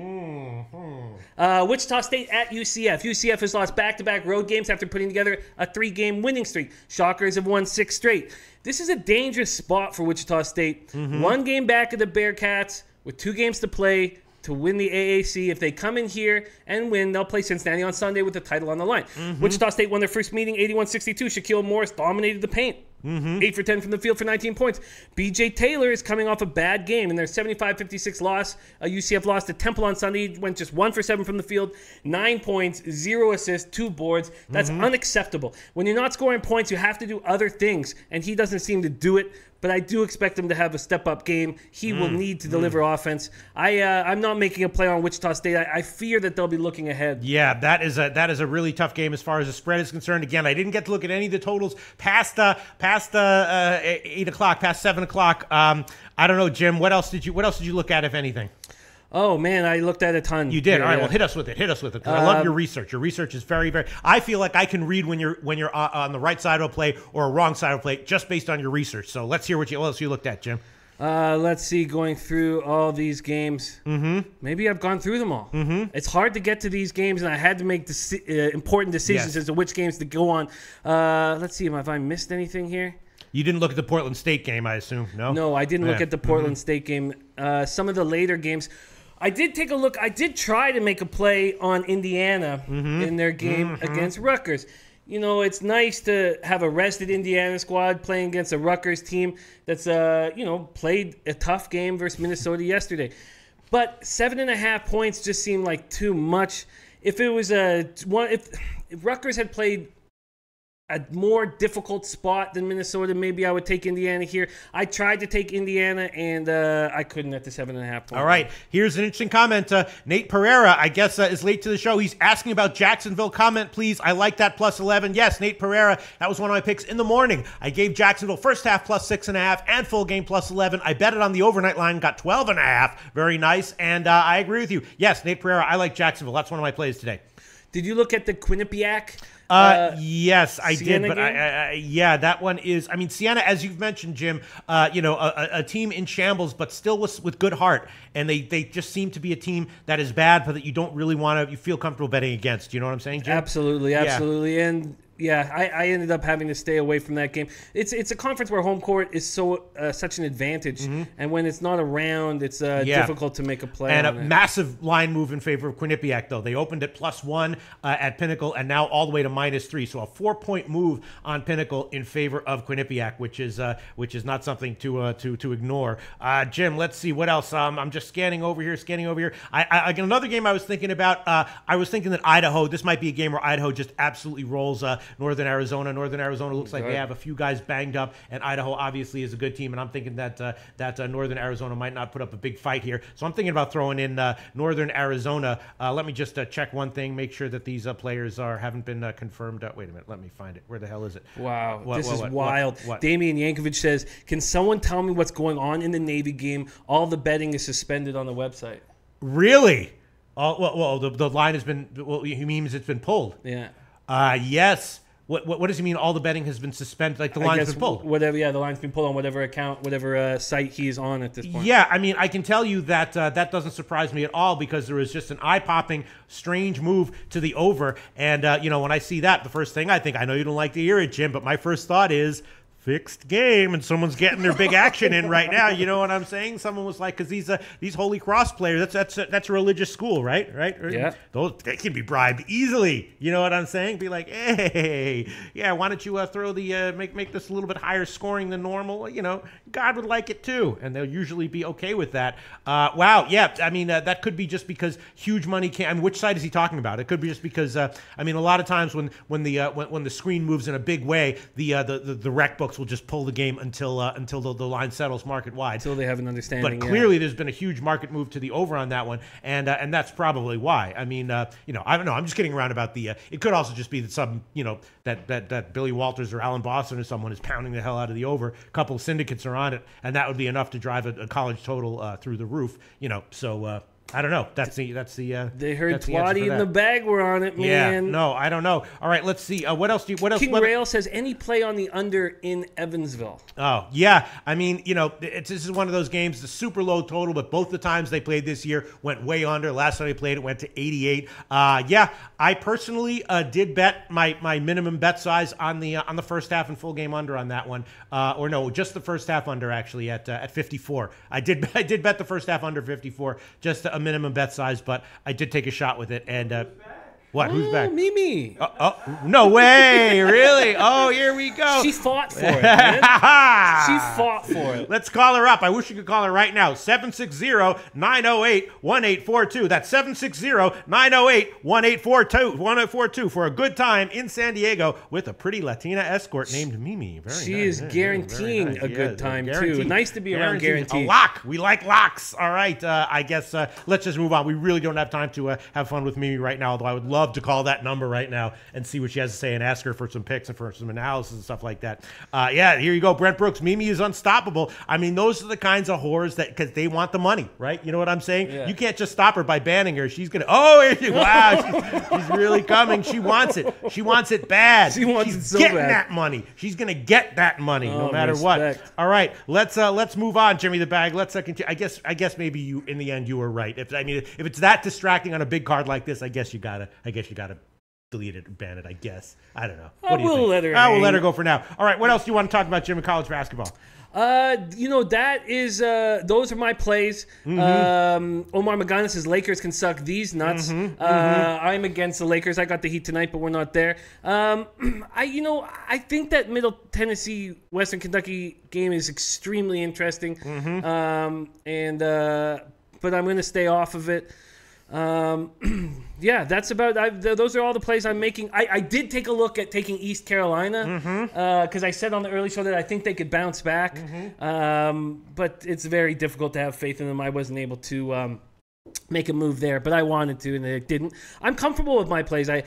[SPEAKER 2] Wichita State at UCF. UCF has lost back-to-back road games after putting together a 3-game winning streak. Shockers have won 6 straight. This is a dangerous spot for Wichita State. 1 game back of the Bearcats with 2 games to play to win the AAC. If they come in here and win, they'll play Cincinnati on Sunday with the title on the line. Wichita State won their first meeting 81-62. Shaquille Morris dominated the paint. 8 for 10 from the field for 19 points. B.J. Taylor is coming off a bad game in their 75-56 loss. UCF lost to Temple on Sunday. Went just 1 for 7 from the field. 9 points, 0 assists, 2 boards. That's unacceptable. When you're not scoring points, you have to do other things, and he doesn't seem to do it. But I do expect him to have a step-up game. He will need to deliver offense. I'm not making a play on Wichita State. I fear that they'll be looking ahead.
[SPEAKER 1] Yeah, that is a really tough game as far as the spread is concerned. Again, I didn't get to look at any of the totals past 8 o'clock, past 7 o'clock. I don't know, Jim. What else did you look at, if anything?
[SPEAKER 2] Oh, man, I looked at a ton.
[SPEAKER 1] You did? All right, well, hit us with it. Because I love your research. Your research is very, very... I feel like I can read when you're on the right side of a play or a wrong side of a play just based on your research. So let's hear what else you looked at, Jim.
[SPEAKER 2] Let's see, going through all these games. Maybe I've gone through them all. It's hard to get to these games, and I had to make important decisions as to which games to go on. Let's see, have I missed anything here?
[SPEAKER 1] You didn't look at the Portland State game, I assume, no?
[SPEAKER 2] No, I didn't look at the Portland State game. Some of the later games... I did take a look. I did try to make a play on Indiana in their game against Rutgers. You know, it's nice to have a rested Indiana squad playing against a Rutgers team that's, played a tough game versus Minnesota yesterday. But 7.5 points just seemed like too much. If it was if Rutgers had played a more difficult spot than Minnesota, maybe I would take Indiana here. I tried to take Indiana, and I couldn't at the 7.5 point.
[SPEAKER 1] All right, here's an interesting comment. Nate Pereira, I guess, is late to the show. He's asking about Jacksonville. Comment, please. I like that plus 11. Yes, Nate Pereira, that was one of my picks in the morning. I gave Jacksonville first half plus 6.5 and full game plus 11. I bet it on the overnight line, got 12.5. Very nice, and I agree with you. Yes, Nate Pereira, I like Jacksonville. That's one of my plays today.
[SPEAKER 2] Did you look at the Quinnipiac?
[SPEAKER 1] Yes, I
[SPEAKER 2] Siena
[SPEAKER 1] did, but yeah, that one is. I mean, Siena, as you've mentioned, Jim. A team in shambles, but still with good heart, and they just seem to be a team that is bad, but that you don't really want to. You feel comfortable betting against. You know what I'm saying, Jim?
[SPEAKER 2] Absolutely,
[SPEAKER 1] Yeah.
[SPEAKER 2] and. Yeah, I ended up having to stay away from that game. It's a conference where home court is such an advantage, and when it's not around, it's difficult to make a play.
[SPEAKER 1] And
[SPEAKER 2] on
[SPEAKER 1] a
[SPEAKER 2] it.
[SPEAKER 1] massive line move in favor of Quinnipiac, though. They opened at +1 at Pinnacle, and now all the way to -3. So a 4-point move on Pinnacle in favor of Quinnipiac, which is not something to ignore. Jim, let's see what else. I'm just scanning over here. Another game I was thinking about. I was thinking that Idaho. This might be a game where Idaho just absolutely rolls. Northern Arizona. Northern Arizona looks like they have a few guys banged up, and Idaho obviously is a good team. And I'm thinking that Northern Arizona might not put up a big fight here. So I'm thinking about throwing in Northern Arizona. Let me just check one thing, make sure that these players haven't been confirmed. Wait a minute, let me find it. Where the hell is it?
[SPEAKER 2] Wow, this is wild. What? Damian Yankovic says, "Can someone tell me what's going on in the Navy game? All the betting is suspended on the website."
[SPEAKER 1] Really? Well, the line has been. Well, he means it's been pulled.
[SPEAKER 2] Yeah.
[SPEAKER 1] Yes. What does he mean? All the betting has been suspended, like the line's been pulled.
[SPEAKER 2] Whatever, yeah, the line's been pulled on whatever account, whatever site he's on at this point.
[SPEAKER 1] Yeah, I mean, I can tell you that that doesn't surprise me at all because there was just an eye-popping, strange move to the over, and when I see that, the first thing I think, I know you don't like to hear it, Jim, but my first thought is fixed game, and someone's getting their big action in right now. You know what I'm saying? Someone was like, because these Holy Cross players, that's a religious school, right?
[SPEAKER 2] Yeah.
[SPEAKER 1] They can be bribed easily. You know what I'm saying? Be like, hey, yeah, why don't you throw the make this a little bit higher scoring than normal? God would like it too, and they'll usually be okay with that. Wow, yeah. I mean, that could be just because huge money came. I mean, which side is he talking about? It could be just because a lot of times when the screen moves in a big way, the rec books will just pull the game until the line settles market wide.
[SPEAKER 2] Until they have an understanding.
[SPEAKER 1] But clearly, there's been a huge market move to the over on that one, and that's probably why. I mean, I don't know. I'm just kidding around about the. It could also just be that some, that Billy Walters or Alan Boston or someone is pounding the hell out of the over. A couple of syndicates are on it, and that would be enough to drive a college total through the roof. So. I don't know. That's the.
[SPEAKER 2] They heard Twatty in the bag were on it, man.
[SPEAKER 1] Yeah, no, I don't know. All right, let's see. What else?
[SPEAKER 2] King Rail says any play on the under in Evansville.
[SPEAKER 1] Oh yeah, I mean, this is one of those games. The super low total, but both the times they played this year went way under. Last time they played, it went to 88. Yeah, I personally did bet my minimum bet size on the first half and full game under on that one. Or no, just the first half under actually at 54. I did bet the first half under 54. Just a minimum bet size, but I did take a shot with it. And what? Who's back?
[SPEAKER 2] Mimi.
[SPEAKER 1] No way! Really? Oh, here we go.
[SPEAKER 2] She fought for it, man. She fought for it.
[SPEAKER 1] Let's call her up. I wish you could call her right now. 760-908-1842. That's 760-908-1842 for a good time in San Diego with a pretty Latina escort named Mimi. Very
[SPEAKER 2] she
[SPEAKER 1] nice.
[SPEAKER 2] is guaranteeing a good time, too. Nice to be around Guaranteed.
[SPEAKER 1] A lock. We like locks. All right. I guess let's just move on. We really don't have time to have fun with Mimi right now, although I would love to call that number right now and see what she has to say and ask her for some picks and for some analysis and stuff like that. Yeah, here you go. Brent Brooks. Mimi is unstoppable. I mean, those are the kinds of whores that, because they want the money, right? You know what I'm saying? Yeah. You can't just stop her by banning her. She's going to, wow, she's really coming. She wants it. She wants it bad.
[SPEAKER 2] She's
[SPEAKER 1] it so getting bad. That money. She's going to get that money no matter what. All right, let's move on, Jimmy the Bag. Let's continue. I guess maybe you, in the end, you were right. If it's that distracting on a big card like this, I guess you gotta delete it or ban it, I guess. I don't know. What do you think?
[SPEAKER 2] We'll let her
[SPEAKER 1] we'll let her go for now. All right, what else do you want to talk about, Jim, in college basketball?
[SPEAKER 2] That is those are my plays. Omar Magana says Lakers can suck these nuts. I'm against the Lakers. I got the Heat tonight, but we're not there. I think that Middle Tennessee Western Kentucky game is extremely interesting. But I'm going to stay off of it. Yeah, that's about. Those are all the plays I'm making. I did take a look at taking East Carolina because I said on the early show that I think they could bounce back. But it's very difficult to have faith in them. I wasn't able to make a move there, but I wanted to, and it didn't. I'm comfortable with my plays. I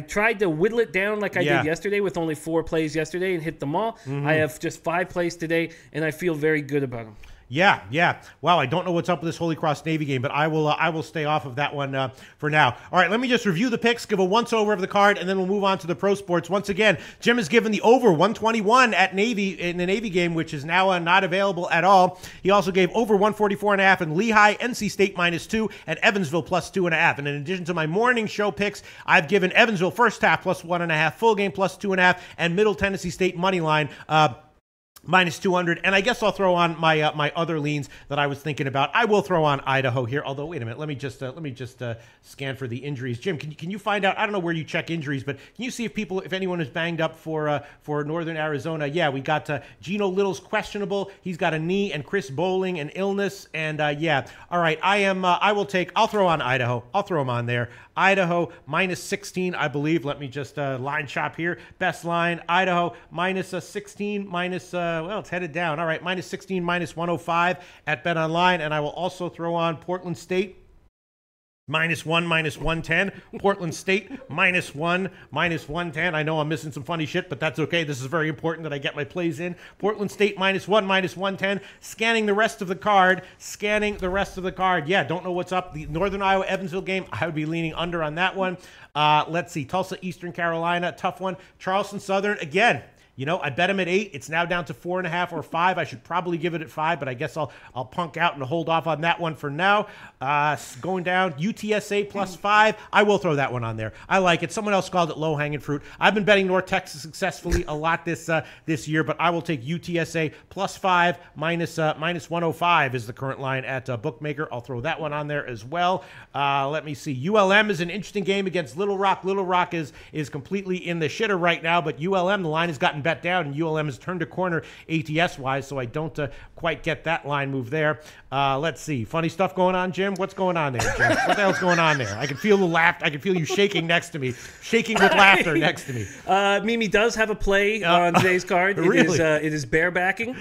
[SPEAKER 2] tried to whittle it down like I did yesterday with only 4 plays yesterday and hit them all. I have just 5 plays today, and I feel very good about them.
[SPEAKER 1] Yeah. Wow, I don't know what's up with this Holy Cross Navy game, but I will stay off of that one for now. All right, let me just review the picks, give a once-over of the card, and then we'll move on to the pro sports. Once again, Jim has given the over 121 at Navy in the Navy game, which is now not available at all. He also gave over 144.5 in Lehigh, NC State -2, and Evansville +2.5. And in addition to my morning show picks, I've given Evansville first half +1.5, full game +2.5, and Middle Tennessee State money line -200, and I guess I'll throw on my my other leans that I was thinking about. I will throw on Idaho here. Although, wait a minute, let me just scan for the injuries. Jim, can you find out? I don't know where you check injuries, but can you see if anyone is banged up for Northern Arizona? Yeah, we got Geno Little's questionable. He's got a knee, and Chris Bowling an illness, and yeah. All right, I'll throw on Idaho. I'll throw them on there. Idaho -16, I believe. Let me just line shop here. Best line, Idaho -16, well, it's headed down. All right, -16, -105 at BetOnline. And I will also throw on Portland State -1, -110. Portland State -1, -110. I know I'm missing some funny shit, but that's okay. This is very important that I get my plays in. Portland State -1, -110. Scanning the rest of the card. Yeah, don't know what's up. The Northern Iowa Evansville game, I would be leaning under on that one. Let's see. Tulsa Eastern Carolina, tough one. Charleston Southern, again. You know, I bet him at 8. It's now down to 4.5 or 5. I should probably give it at 5, but I guess I'll punk out and hold off on that one for now. Going down, UTSA +5. I will throw that one on there. I like it. Someone else called it low-hanging fruit. I've been betting North Texas successfully a lot this year, but I will take UTSA +5 -105 is the current line at Bookmaker. I'll throw that one on there as well. Let me see. ULM is an interesting game against Little Rock. Little Rock is completely in the shitter right now, but ULM, the line has gotten bet down, and ULM has turned a corner ATS-wise, so I don't quite get that line move there. Let's see. Funny stuff going on, Jim? What's going on there, Jim? What the hell's going on there? I can feel the laugh. I can feel you shaking next to me, shaking with laughter next to me.
[SPEAKER 2] Mimi does have a play on today's card.
[SPEAKER 1] Really?
[SPEAKER 2] It is barebacking.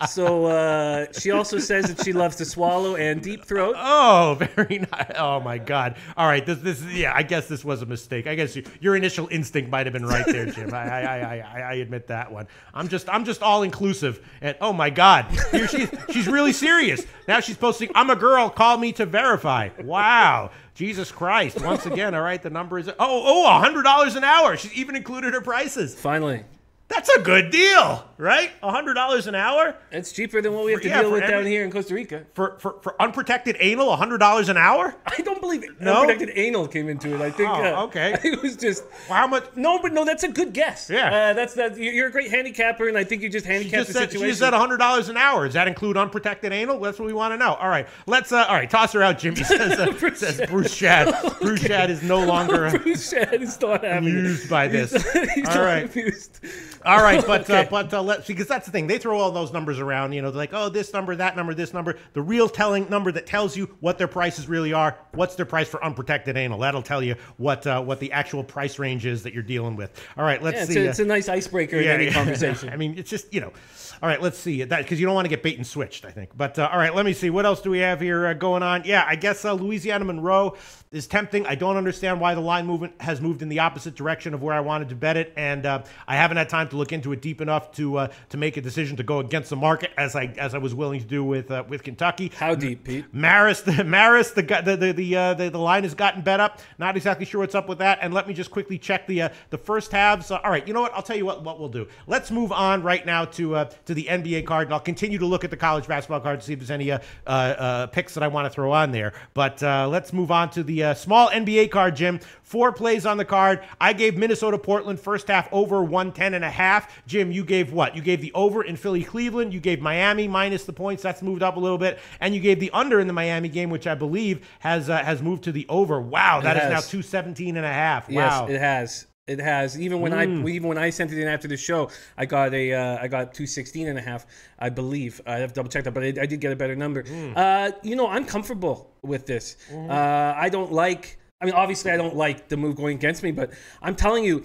[SPEAKER 2] So she also says that she loves to swallow and deep throat.
[SPEAKER 1] Oh, very nice. Oh, my God. All right. Yeah, I guess this was a mistake. I guess your initial instinct might have been right there, Jim. I admit that one. I'm just all inclusive. And oh my God, here she's really serious. Now she's posting, "I'm a girl, call me to verify." Wow. Jesus Christ. Once again, all right, the number is $100 an hour. She's even included her prices.
[SPEAKER 2] Finally.
[SPEAKER 1] That's a good deal, right? $100 an hour?
[SPEAKER 2] It's cheaper than what we have to deal with down here in Costa Rica.
[SPEAKER 1] For unprotected anal, $100 an hour?
[SPEAKER 2] I don't believe unprotected anal came into it. I think.
[SPEAKER 1] Okay.
[SPEAKER 2] It was just.
[SPEAKER 1] Well, how much?
[SPEAKER 2] No, that's a good guess.
[SPEAKER 1] Yeah.
[SPEAKER 2] You're a great handicapper, and I think you just handicapped the situation.
[SPEAKER 1] She just said $100 an hour. Does that include unprotected anal? That's what we want to know. All right, let's. All right, toss her out, Jimmy. Says Bruce Shad. Okay. Bruce Shad is no longer.
[SPEAKER 2] Bruce Shad is not
[SPEAKER 1] amused by this.
[SPEAKER 2] He's
[SPEAKER 1] all right.
[SPEAKER 2] Amused.
[SPEAKER 1] All right, but okay. Because that's the thing. They throw all those numbers around. You know, they're like, oh, this number, that number, this number. The real telling number that tells you what their prices really are. What's their price for unprotected anal? That'll tell you what the actual price range is that you're dealing with. All right, let's see.
[SPEAKER 2] It's a nice icebreaker in any conversation.
[SPEAKER 1] I mean, it's just, you know. All right, let's see that because you don't want to get bait and switched, I think. But all right, let me see. What else do we have here going on? Yeah, I guess Louisiana Monroe is tempting. I don't understand why the line movement has moved in the opposite direction of where I wanted to bet it, and I haven't had time to look into it deep enough to make a decision to go against the market as I was willing to do with Kentucky.
[SPEAKER 2] How deep, Pete?
[SPEAKER 1] Marist, the line has gotten bet up. Not exactly sure what's up with that. And let me just quickly check the first halves. All right, you know what? I'll tell you what we'll do. Let's move on right now to the NBA card, and I'll continue to look at the college basketball card to see if there's any picks that I want to throw on there. But let's move on to the small NBA card, Jim. 4 plays on the card. I gave Minnesota-Portland first half over 110.5. Jim, you gave what? You gave the over in Philly-Cleveland. You gave Miami minus the points. That's moved up a little bit. And you gave the under in the Miami game, which I believe has moved to the over. Wow, that is now 217.5. Wow.
[SPEAKER 2] Yes, it has. It has. Even when I sent it in after the show, I got 216.5, I believe. I have to double check that, but I did get a better number. You know, I'm comfortable with this. I don't like. I mean, obviously, I don't like the move going against me, but I'm telling you,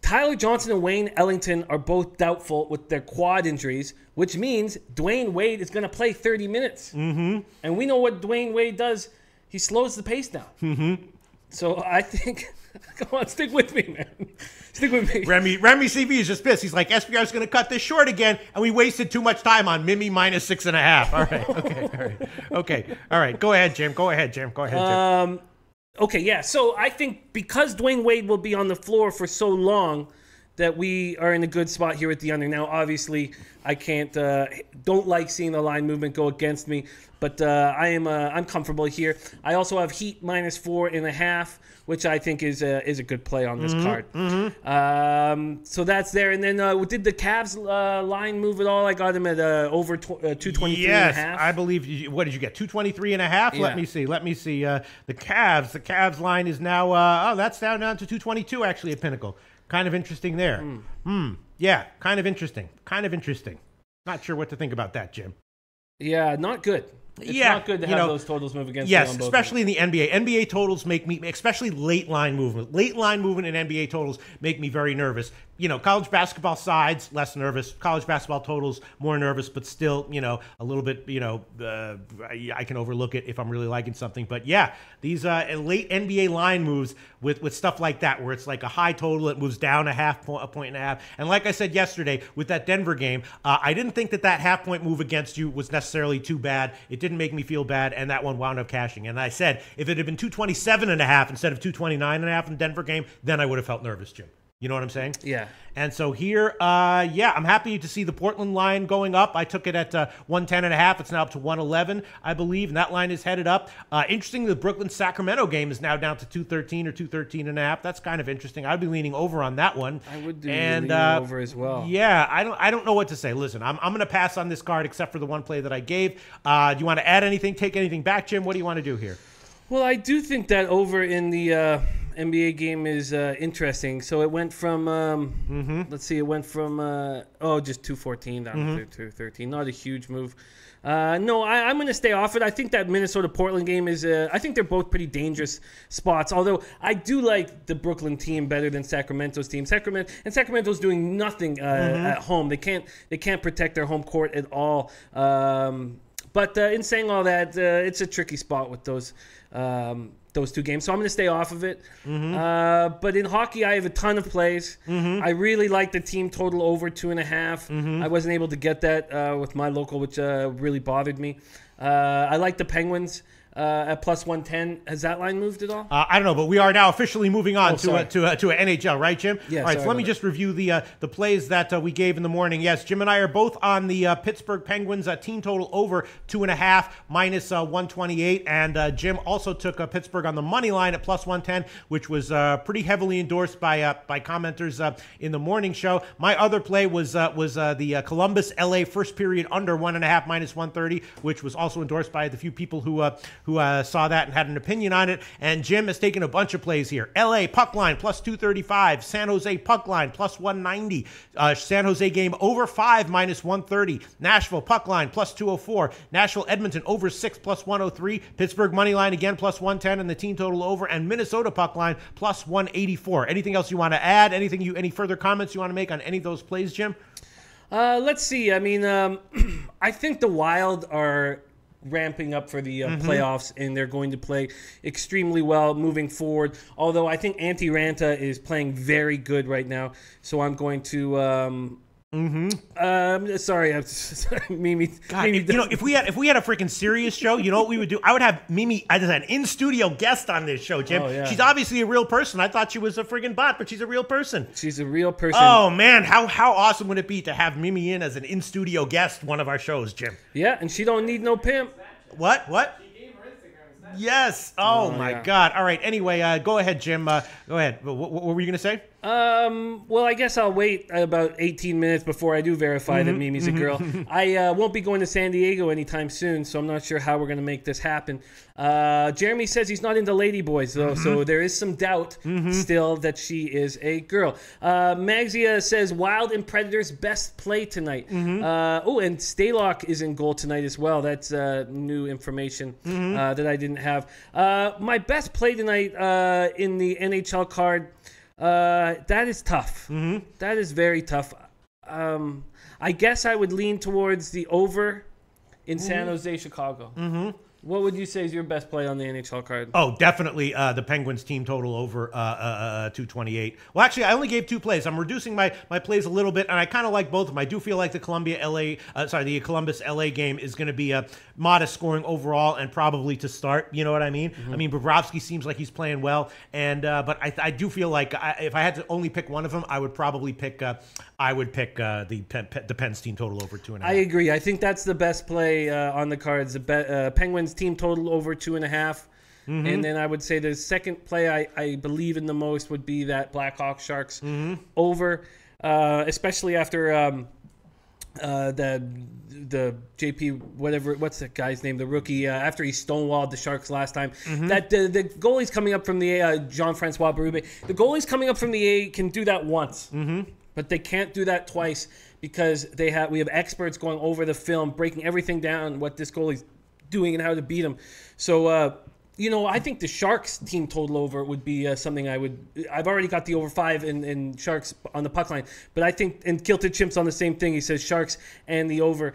[SPEAKER 2] Tyler Johnson and Wayne Ellington are both doubtful with their quad injuries, which means Dwayne Wade is going to play 30 minutes. And we know what Dwayne Wade does. He slows the pace down. So I think, come on, stick with me, man. Stick with me.
[SPEAKER 1] Remy CV is just pissed. He's like, SPR's going to cut this short again, and we wasted too much time on Mimi minus 6.5. All right, okay, all right. Okay, all right. Go ahead, Jim. Go ahead, Jim.
[SPEAKER 2] Okay, yeah. So I think because Dwayne Wade will be on the floor for so long that we are in a good spot here at the under. Now, obviously, I don't like seeing the line movement go against me, but I'm comfortable here. I also have Heat minus 4.5, which I think is a good play on this card. So that's there. And then did the Cavs line move at all? I got them at over 223.5.
[SPEAKER 1] Yes, I believe. What did you get? 223.5.
[SPEAKER 2] Yeah.
[SPEAKER 1] Let me see. The Cavs line is now. That's down to 222 actually at Pinnacle. Kind of interesting there. Yeah, kind of interesting. Not sure what to think about that, Jim.
[SPEAKER 2] Yeah, not good. It's not good to have those totals move against you on both
[SPEAKER 1] especially in the NBA. NBA totals make me, especially late line movement. Late line movement in NBA totals make me very nervous. College basketball sides, less nervous. College basketball totals, more nervous, but still, a little bit, I can overlook it if I'm really liking something. But yeah, these late NBA line moves with stuff like that, where it's like a high total, it moves down a point and a half. And like I said yesterday with that Denver game, I didn't think that half-point move against you was necessarily too bad. It didn't make me feel bad, and that one wound up cashing. And I said, if it had been 227.5 instead of 229.5 in the Denver game, then I would have felt nervous, Jim. You know what I'm saying?
[SPEAKER 2] Yeah.
[SPEAKER 1] And so here, I'm happy to see the Portland line going up. I took it at 110.5. It's now up to 111, I believe, and that line is headed up. Interesting, the Brooklyn-Sacramento game is now down to 213 or 213.5. That's kind of interesting. I'd be leaning over on that one.
[SPEAKER 2] I would do leaning over as well.
[SPEAKER 1] Yeah, I don't know what to say. Listen, I'm going to pass on this card except for the one play that I gave. Do you want to add anything, take anything back, Jim? What do you want to do here?
[SPEAKER 2] Well, I do think that over in the NBA game is interesting. So it went from, let's see, just 214 down to 213. Not a huge move. No, I'm going to stay off it. I think that Minnesota-Portland game is, I think they're both pretty dangerous spots. Although I do like the Brooklyn team better than Sacramento's team. Sacramento's doing nothing at home. They can't protect their home court at all. But in saying all that, it's a tricky spot with those two games. So I'm going to stay off of it. But in hockey, I have a ton of plays. I really like the team total over 2.5. I wasn't able to get that with my local, which really bothered me. I like the Penguins at plus 110. Has that line moved at all?
[SPEAKER 1] I don't know, but we are now officially moving on to an NHL, right, Jim?
[SPEAKER 2] Yeah.
[SPEAKER 1] All right, so let me just review the plays that we gave in the morning. Yes, Jim and I are both on the Pittsburgh Penguins team total over 2.5 minus 128, and Jim also took Pittsburgh on the money line at plus 110, which was pretty heavily endorsed by commenters in the morning show. My other play was the Columbus LA first period under 1.5 minus 130, which was also endorsed by the few people who saw that and had an opinion on it. And Jim has taken a bunch of plays here. LA puck line plus 235. San Jose puck line plus 190. San Jose game over 5 minus 130. Nashville puck line plus 204. Nashville Edmonton over 6 plus 103. Pittsburgh money line again plus 110 and the team total over. And Minnesota puck line plus 184. Anything else you want to add? Any further comments you want to make on any of those plays, Jim?
[SPEAKER 2] Let's see. I mean, I think the Wild are ramping up for the playoffs, and they're going to play extremely well moving forward. Although I think Antti Ranta is playing very good right now, so I'm going to sorry, Mimi.
[SPEAKER 1] God,
[SPEAKER 2] Mimi,
[SPEAKER 1] if we had a freaking serious show, you know what we would do? I would have Mimi as an in-studio guest on this show, Jim.
[SPEAKER 2] Oh, yeah.
[SPEAKER 1] She's obviously a real person. I thought she was a friggin' bot, but she's a real person.
[SPEAKER 2] She's a real person.
[SPEAKER 1] Oh, man, how awesome would it be to have Mimi in as an in-studio guest one of our shows, Jim?
[SPEAKER 2] Yeah, and she don't need no pimp.
[SPEAKER 1] What? She gave her Instagram. Yes. Oh, my God. All right. Anyway, go ahead, Jim. Go ahead. What were you going to say?
[SPEAKER 2] Well, I guess I'll wait about 18 minutes before I do verify that Mimi's a girl. I won't be going to San Diego anytime soon, so I'm not sure how we're going to make this happen. Jeremy says he's not into ladyboys, though, so there is some doubt still that she is a girl. Magzia says Wild and Predators best play tonight. Oh, and Staylock is in goal tonight as well. That's new information that I didn't have. My best play tonight in the NHL card. That is tough. That is very tough. I guess I would lean towards the over in San Jose, Chicago. What would you say is your best play on the NHL card?
[SPEAKER 1] Oh, definitely the Penguins team total over 228. Well, actually, I only gave 2 plays. I'm reducing my plays a little bit, and I kind of like both of them. I do feel like the the Columbus LA game is going to be a modest scoring overall and probably to start. You know what I mean? I mean, Bobrovsky seems like he's playing well, and but I do feel like if I had to only pick one of them, I would probably pick the Pens team total over 2.5.
[SPEAKER 2] I agree. I think that's the best play on the cards. The Penguins team total over 2.5. And then I would say the second play I believe in the most would be that Blackhawks Sharks over, especially after the JP what's that guy's name, the rookie, after he stonewalled the Sharks last time. That the goalie's coming up from the A, Jean-Francois Berube. The goalie's coming up from the A can do that once, but they can't do that twice because we have experts going over the film, breaking everything down, what this goalie's doing and how to beat him. So I think the Sharks team total over would be something I've already got the over 5 in Sharks on the puck line, but I think, and Kilted Chimp's on the same thing. He says Sharks and the over.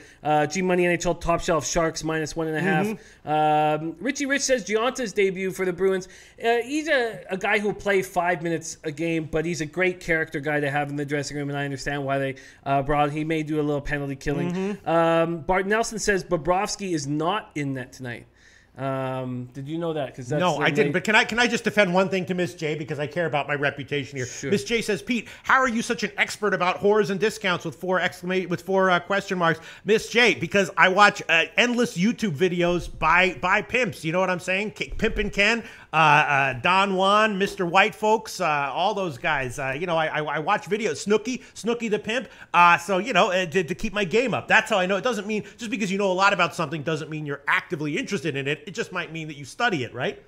[SPEAKER 2] G Money NHL Top Shelf Sharks -1.5. Richie Rich says Gionta's debut for the Bruins. He's a guy who'll play 5 minutes a game, but he's a great character guy to have in the dressing room, and I understand why they brought. He may do a little penalty killing. Bart Nelson says Bobrovsky is not in net tonight. Did you know that?
[SPEAKER 1] No, I didn't. But can I just defend one thing to Miss J because I care about my reputation here? Sure. Miss J says, Pete, how are you such an expert about whores and discounts with four question marks? Miss J, because I watch endless YouTube videos by pimps. You know what I'm saying? Pimpin' Ken, Don Juan, Mr. White Folks, all those guys. I watch videos. Snooky the pimp. So to keep my game up. That's how I know. It doesn't mean just because you know a lot about something doesn't mean you're actively interested in it. It just might mean that you study it, right?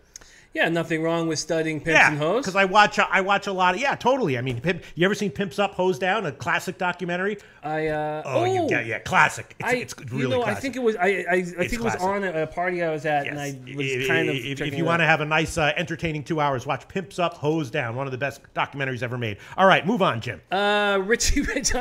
[SPEAKER 2] Yeah, nothing wrong with studying Pimps and Hoes.
[SPEAKER 1] Because I watch a lot of, totally. I mean, you ever seen Pimps Up, Hose Down, a classic documentary? Classic. It's really classic.
[SPEAKER 2] I think it was it was on a party I was at, and I was kind of
[SPEAKER 1] if you want to have a nice, entertaining 2 hours, watch Pimps Up, Hose Down, one of the best documentaries ever made. All right, move on, Jim.
[SPEAKER 2] Richie Rich,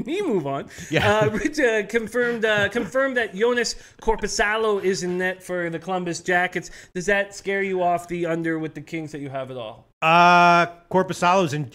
[SPEAKER 2] me move on. Yeah. Rich confirmed that Jonas Korpisalo is in net for the Columbus Jackets. Does that scare you off the under with the Kings that you have at all?
[SPEAKER 1] Korpisalo's in.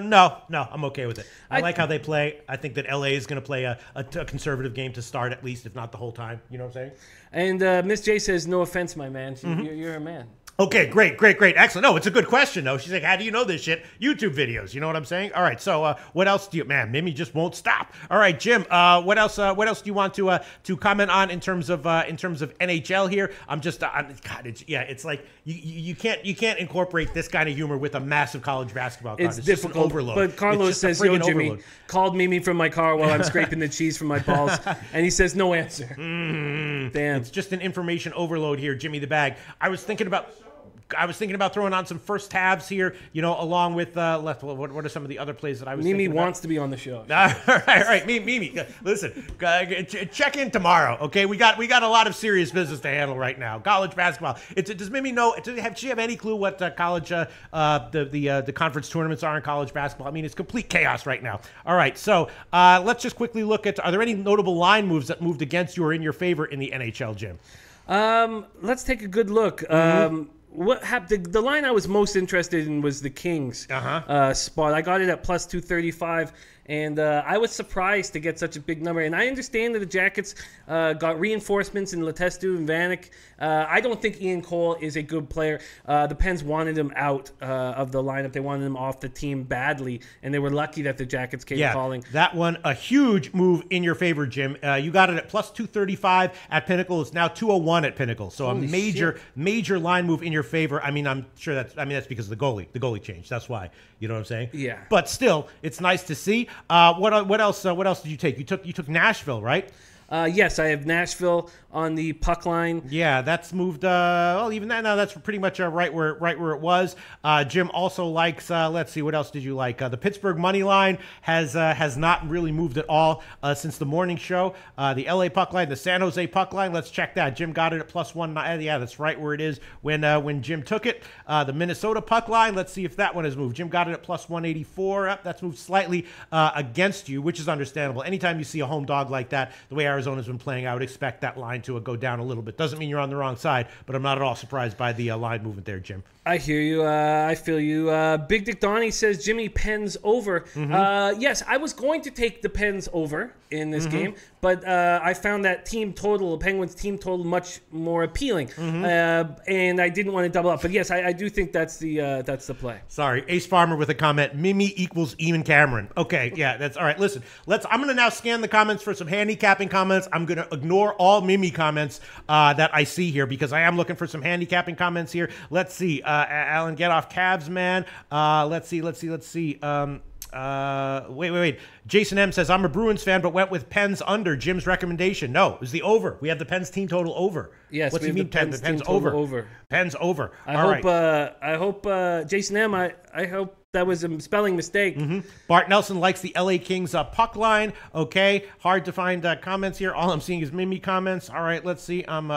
[SPEAKER 1] No, I'm okay with it. I like how they play. I think that LA is going to play a conservative game to start, at least, if not the whole time. You know what I'm saying?
[SPEAKER 2] And Miss J says, no offense, my man. You're a man.
[SPEAKER 1] Okay, great. Excellent. No, it's a good question, though. She's like, how do you know this shit? YouTube videos. You know what I'm saying? All right, so what else do you... Man, Mimi just won't stop. All right, Jim, what else do you want to comment on in terms of NHL here? I'm just... it's like you can't incorporate this kind of humor with a massive college basketball card.
[SPEAKER 2] It's difficult.
[SPEAKER 1] Overload.
[SPEAKER 2] But Carlos says, yo, Jimmy, overload. Called Mimi from my car while I'm scraping the cheese from my balls. And he says, no answer. Damn.
[SPEAKER 1] It's just an information overload here, Jimmy the Bag. I was thinking about throwing on some first tabs here, along with what are some of the other plays that I was
[SPEAKER 2] Mimi
[SPEAKER 1] thinking about?
[SPEAKER 2] wants to be on the show.
[SPEAKER 1] All right. Mimi, listen, check in tomorrow, okay? We got a lot of serious business to handle right now. College basketball. Does Mimi know? Does she have any clue what college the conference tournaments are in college basketball? I mean, it's complete chaos right now. All right, so let's just quickly look at. Are there any notable line moves that moved against you or in your favor in the NHL, Jim?
[SPEAKER 2] Let's take a good look. What happened? The line I was most interested in was the Kings spot. I got it at plus 235, And I was surprised to get such a big number. And I understand that the Jackets got reinforcements in Letestu and Vanek. I don't think Ian Cole is a good player. The Pens wanted him out of the lineup. They wanted him off the team badly, and they were lucky that the Jackets came calling.
[SPEAKER 1] That one, a huge move in your favor, Jim. You got it at plus 235 at Pinnacle. It's now 201 at Pinnacle. So a major line move in your favor. I mean, I'm sure that's because of the goalie. The goalie changed. That's why. You know what I'm saying?
[SPEAKER 2] Yeah.
[SPEAKER 1] But still, it's nice to see. What else? What else did you take? You took Nashville, right?
[SPEAKER 2] Yes, I have Nashville on the puck line.
[SPEAKER 1] Yeah, that's moved. Well, even that now, that's pretty much right where it was. Jim also likes. Let's see, what else did you like? The Pittsburgh money line has not really moved at all since the morning show. The LA puck line, the San Jose puck line. Let's check that. Jim got it at plus 1. Yeah, that's right where it is when Jim took it. The Minnesota puck line. Let's see if that one has moved. Jim got it at plus 184. That's moved slightly against you, which is understandable. Anytime you see a home dog like that, the way Arizona's been playing, I would expect that line to go down a little bit. Doesn't mean you're on the wrong side, but I'm not at all surprised by the line movement there, Jim.
[SPEAKER 2] I hear you. I feel you. Big Dick Donnie says Jimmy Pens over. Yes, I was going to take the Pens over in this game, but I found that team total, Penguins team total, much more appealing, and I didn't want to double up. But yes, I do think that's the play.
[SPEAKER 1] Sorry, Ace Farmer with a comment. Mimi equals Eamon Cameron. Okay, yeah, that's all right. Listen, I'm going to now scan the comments for some handicapping comments. I'm going to ignore all Mimi comments that I see here because I am looking for some handicapping comments here. Let's see. Alan, get off Cavs, man. Let's see. Wait. Jason M says, I'm a Bruins fan, but went with Pens under. Jim's recommendation. No, it was the over. We have the Pens team total over.
[SPEAKER 2] Yes,
[SPEAKER 1] what's
[SPEAKER 2] we
[SPEAKER 1] he mean?
[SPEAKER 2] Pens
[SPEAKER 1] over. Pens over.
[SPEAKER 2] I hope Jason M, I hope that was a spelling mistake.
[SPEAKER 1] Bart Nelson likes the LA Kings puck line. Okay, hard to find comments here. All I'm seeing is Mimi comments. All right, let's see. I'm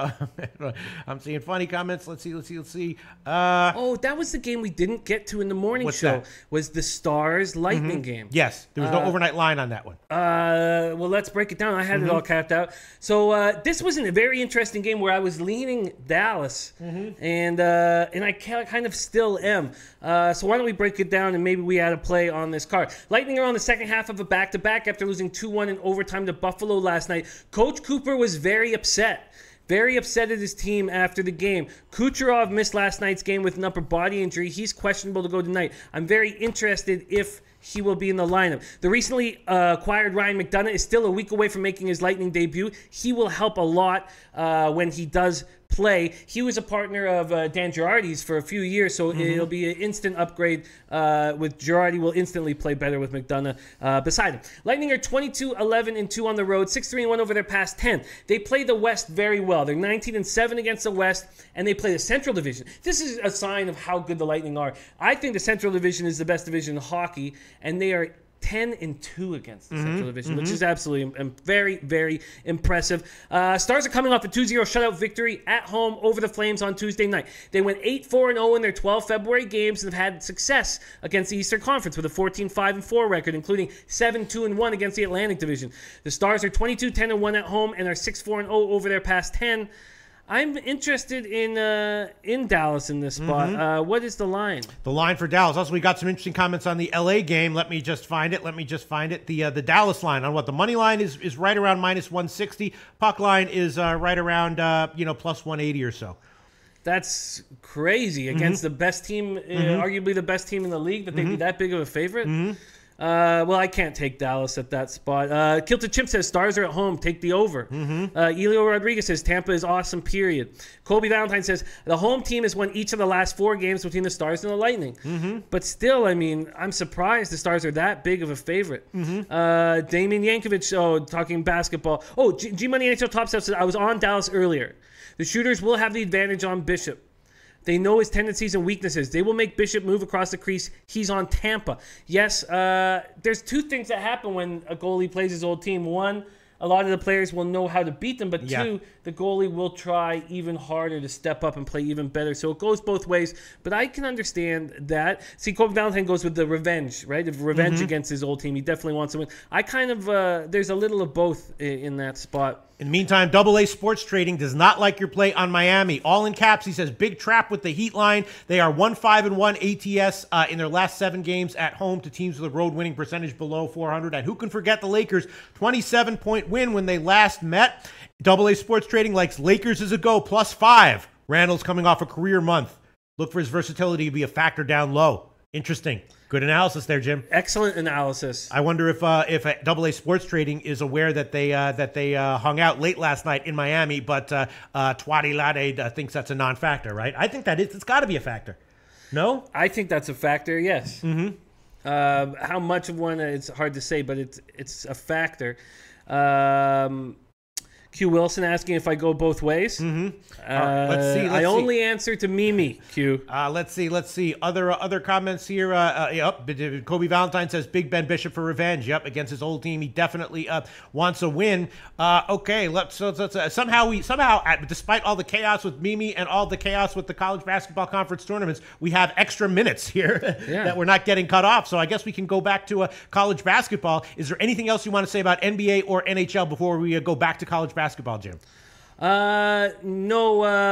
[SPEAKER 1] seeing funny comments. Let's see.
[SPEAKER 2] Oh, that was the game we didn't get to in the morning show.
[SPEAKER 1] That?
[SPEAKER 2] Was the Stars Lightning game?
[SPEAKER 1] Yes, there was no overnight line on that one.
[SPEAKER 2] Well, let's break it down. I had it all capped out. So this was a very interesting game where I was leaning Dallas, and I kind of still am. So why don't we break it down and maybe we add a play on this card. Lightning are on the second half of a back-to-back after losing 2-1 in overtime to Buffalo last night. Coach Cooper was very upset. Very upset at his team after the game. Kucherov missed last night's game with an upper body injury. He's questionable to go tonight. I'm very interested if he will be in the lineup. The recently acquired Ryan McDonough is still a week away from making his Lightning debut. He will help a lot when he does play. He was a partner of Dan Girardi's for a few years, so it'll be an instant upgrade with Girardi. Will instantly play better with McDonough beside him. Lightning are 22-11-2 on the road, 6-3-1 over their past 10. They play the West very well. They're 19-7 against the West, and they play the Central Division. This is a sign of how good the Lightning are. I think the Central Division is the best division in hockey, and they are 10-2 against the Central Division, which is absolutely very, very impressive. Stars are coming off a 2-0 shutout victory at home over the Flames on Tuesday night. They went 8-4-0 in their 12 February games and have had success against the Eastern Conference with a 14-5-4 record, including 7-2-1 against the Atlantic Division. The Stars are 22-10-1 at home and are 6-4-0 over their past 10. I'm interested in Dallas in this spot. What is the line?
[SPEAKER 1] The line for Dallas. Also, we got some interesting comments on the LA game. Let me just find it. The Dallas line on what the money line is right around minus 160. Puck line is right around plus 180 or so.
[SPEAKER 2] That's crazy against the best team, arguably the best team in the league. That they'd be that big of a favorite. Well, I can't take Dallas at that spot. Kilted Chimp says Stars are at home. Take the over. Elio Rodriguez says Tampa is awesome, period. Colby Valentine says the home team has won each of the last 4 games between the Stars and the Lightning. But still, I mean, I'm surprised the Stars are that big of a favorite. Damian Yankovic, talking basketball. G-Money NHL Top Stuff says I was on Dallas earlier. The shooters will have the advantage on Bishop. They know his tendencies and weaknesses. They will make Bishop move across the crease. He's on Tampa. Yes, there's 2 things that happen when a goalie plays his old team. One, a lot of the players will know how to beat them, but
[SPEAKER 1] Yeah.
[SPEAKER 2] two, the goalie will try even harder to step up and play even better. So it goes both ways, but I can understand that. See, Kobe Valentine goes with the revenge, right? The revenge against his old team. He definitely wants to win. I kind of, there's a little of both in that spot.
[SPEAKER 1] In the meantime, AA Sports Trading does not like your play on Miami. All in caps, he says, big trap with the Heat line. They are 1-5-1 ATS in their last 7 games at home to teams with a road winning percentage below 400. And who can forget the Lakers' 27-point win when they last met? AA Sports Trading likes Lakers as a go, +5. Randall's coming off a career month. Look for his versatility to be a factor down low. Interesting. Good analysis there, Jim.
[SPEAKER 2] Excellent analysis.
[SPEAKER 1] I wonder if AA Sports Trading is aware that they hung out late last night in Miami, but Twatty Lade thinks that's a non-factor, right? I think that it's got to be a factor. No?
[SPEAKER 2] I think that's a factor, yes. How much of one, it's hard to say, but it's a factor. Q Wilson asking if I go both ways.
[SPEAKER 1] Let's see.
[SPEAKER 2] I only answer to Mimi, Q.
[SPEAKER 1] Let's see. Other comments here. Yep. Kobe Valentine says Big Ben Bishop for revenge. Yep, against his old team, he definitely wants a win. Okay, let's somehow despite all the chaos with Mimi and all the chaos with the college basketball conference tournaments, we have extra minutes here that we're not getting cut off. So I guess we can go back to college basketball. Is there anything else you want to say about NBA or NHL before we go back to college basketball, Jim?
[SPEAKER 2] No.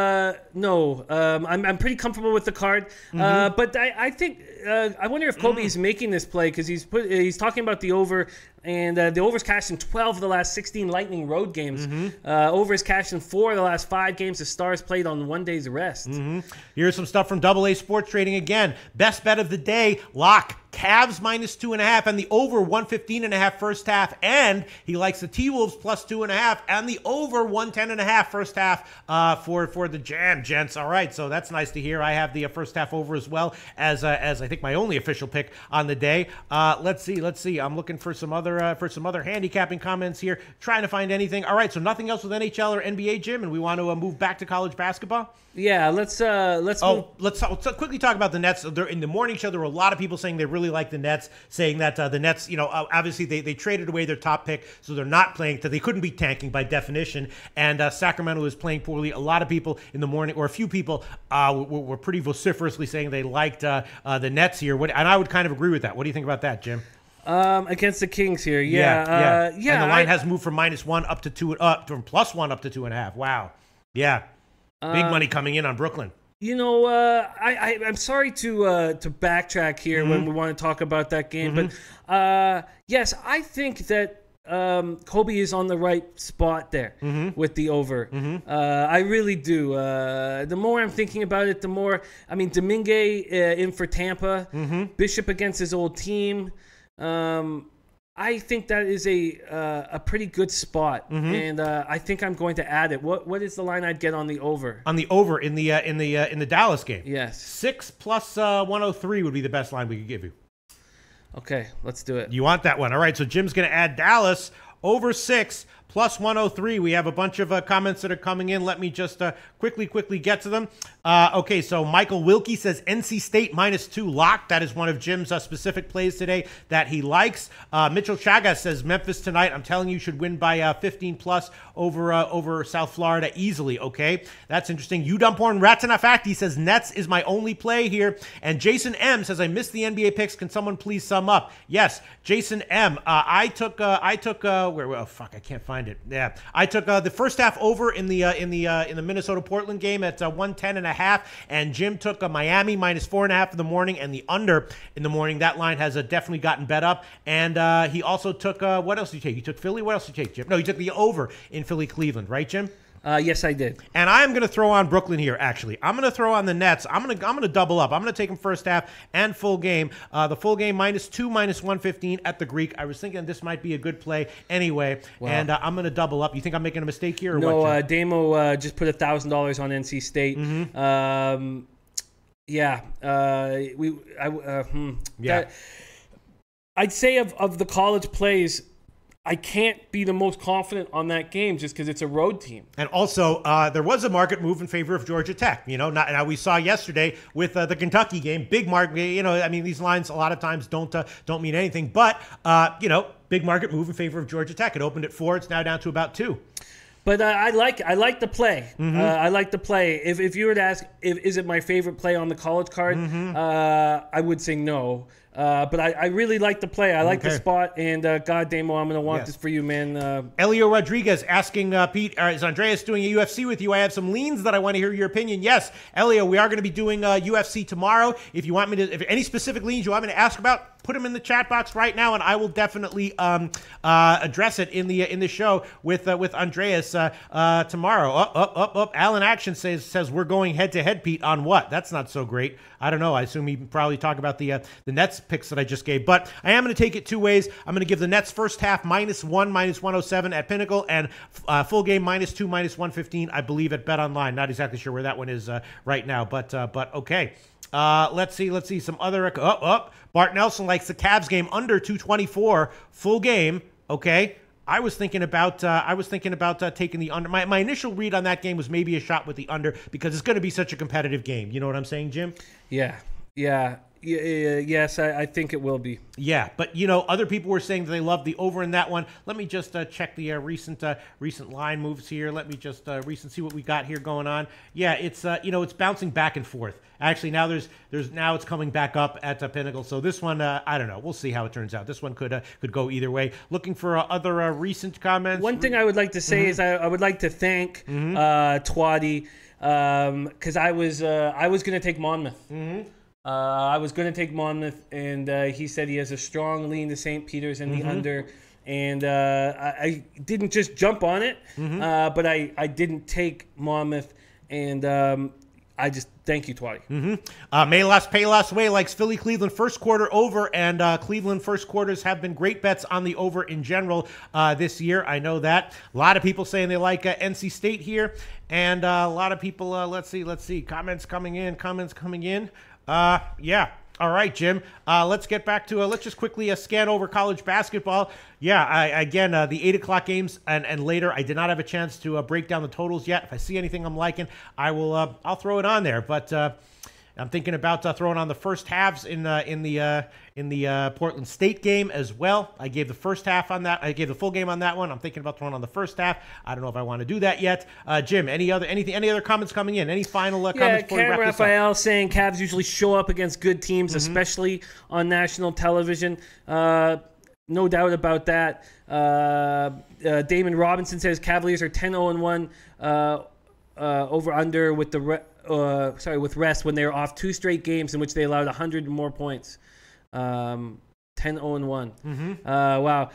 [SPEAKER 2] I'm pretty comfortable with the card. But I think I wonder if Kobe is making this play because he's talking about the over, and the over's cashed in 12 of the last 16 Lightning road games. Over is cashed in 4 of the last 5 games the Stars played on 1 day's rest.
[SPEAKER 1] Here's some stuff from AA Sports Trading again. Best bet of the day, lock. Cavs -2.5 and the over 115.5 first half, and he likes the T-Wolves +2.5 and the over 110.5 first half for the Jam, gents. All right, so that's nice to hear. I have the first half over as well as I think my only official pick on the day. Let's see. I'm looking for some other handicapping comments here, trying to find anything. All right, so nothing else with NHL or NBA, Jim, and we want to move back to college basketball.
[SPEAKER 2] Yeah, let's
[SPEAKER 1] quickly talk about the Nets. In the morning show, there were a lot of people saying they really like the Nets, saying that the Nets, obviously they traded away their top pick, so they're not playing, they couldn't be tanking by definition, and Sacramento is playing poorly. A lot of people in the morning, or a few people, were pretty vociferously saying they liked the Nets here, and I would kind of agree with that. What do you think about that, Jim?
[SPEAKER 2] Against the Kings here,
[SPEAKER 1] yeah. And the line has moved from -1 up to 2, from +1 up to 2.5. Wow, yeah. Big money coming in on Brooklyn.
[SPEAKER 2] I'm sorry to backtrack here when we want to talk about that game, but yes, I think that Kobe is on the right spot there with the over. I really do. The more I'm thinking about it, the more, Domingue in for Tampa, Bishop against his old team. I think that is a pretty good spot, and I think I'm going to add it. What is the line I'd get on the over?
[SPEAKER 1] On the over in the Dallas game?
[SPEAKER 2] Yes,
[SPEAKER 1] 6 + 103 would be the best line we could give you.
[SPEAKER 2] Okay, let's do it.
[SPEAKER 1] You want that one? All right. So Jim's going to add Dallas over 6 + 103. We have a bunch of comments that are coming in. Let me just quickly get to them. Okay, so Michael Wilkie says NC State -2 lock. That is one of Jim's specific plays today that he likes. Mitchell Chagas says Memphis tonight. I'm telling you, should win by 15+ over South Florida easily. Okay, that's interesting. Udumporn Ratanafakti says Nets is my only play here. And Jason M says I missed the NBA picks. Can someone please sum up? Yes, Jason M. I took where? Oh fuck, I can't find it. Yeah, I took the first half over in the Minnesota Portland game at 110.5, and Jim took Miami -4.5 in the morning and the under in the morning. That line has definitely gotten bet up, and he also took what else did you take? You took Philly. What else did you take, Jim? No, you took the over in Philly Cleveland, right, Jim?
[SPEAKER 2] Yes, I did.
[SPEAKER 1] And I'm going to throw on Brooklyn here, actually. I'm going to throw on the Nets. I'm going to double up. I'm going to take them first half and full game. The full game -2, -115 at the Greek. I was thinking this might be a good play anyway, and I'm going to double up. You think I'm making a mistake here or
[SPEAKER 2] no,
[SPEAKER 1] what?
[SPEAKER 2] No, Damo just put $1,000 on NC State. I'd say of the college plays, I can't be the most confident on that game just because it's a road team.
[SPEAKER 1] And also, there was a market move in favor of Georgia Tech. Now we saw yesterday with the Kentucky game, big market. I mean, these lines a lot of times don't mean anything, but big market move in favor of Georgia Tech. It opened at 4. It's now down to about 2.
[SPEAKER 2] But I like the play. I like the play. If you were to ask, is it my favorite play on the college card? I would say no. But I really like the play. I like the spot, and God damo, I'm going to want this for you, man.
[SPEAKER 1] Elio Rodriguez asking Pete, is Andreas doing a UFC with you? I have some leans that I want to hear your opinion. Yes, Elio, we are going to be doing UFC tomorrow. If you want me to, if any specific leans you want me to ask about, put them in the chat box right now, and I will definitely address it in the show with Andreas tomorrow. Alan Action says we're going head to head, Pete, on what? That's not so great. I don't know. I assume he probably talk about the Nets picks that I just gave, but I am going to take it 2 ways. I'm going to give the Nets first half -1, -107 at Pinnacle, and full game -2, -115, I believe, at Bet Online. Not exactly sure where that one is right now, but okay. Let's see some other. Bart Nelson likes the Cavs game under 224 full game. Okay. I was thinking about taking the under. My initial read on that game was maybe a shot with the under because it's going to be such a competitive game. You know what I'm saying, Jim?
[SPEAKER 2] Yeah. Yes, I think it will be.
[SPEAKER 1] Yeah, but other people were saying that they loved the over in that one. Let me just check the recent line moves here. Let me just see what we got here going on. Yeah, it's it's bouncing back and forth. Actually, now now it's coming back up at Pinnacle. So this one, I don't know. We'll see how it turns out. This one could go either way. Looking for other recent comments.
[SPEAKER 2] One thing I would like to say is I would like to thank Twadi because I was going to take Monmouth. I was going to take Monmouth, and he said he has a strong lean to St. Peter's in the under. And I didn't just jump on it, but I didn't take Monmouth. And I just thank you, Twadi.
[SPEAKER 1] Melas Payless Way likes Philly Cleveland first quarter over, and Cleveland first quarters have been great bets on the over in general this year. I know that. A lot of people saying they like NC State here, and a lot of people. Let's see. Comments coming in. Yeah. All right, Jim. Let's get back to let's just quickly scan over college basketball. Yeah, again, the 8 o'clock games and later, I did not have a chance to break down the totals yet. If I see anything I'm liking, I'll throw it on there. But I'm thinking about throwing on the first halves in the Portland State game as well. I gave the first half on that. I gave the full game on that one. I'm thinking about throwing on the first half. I don't know if I want to do that yet. Jim, any other comments coming in? Any final comments before we wrap this up?
[SPEAKER 2] Raphael saying Cavs usually show up against good teams, especially on national television. No doubt about that. Damon Robinson says Cavaliers are 10-0-1 over under with the with rest when they were off 2 straight games in which they allowed 100 more points. 10-0-1. Wow.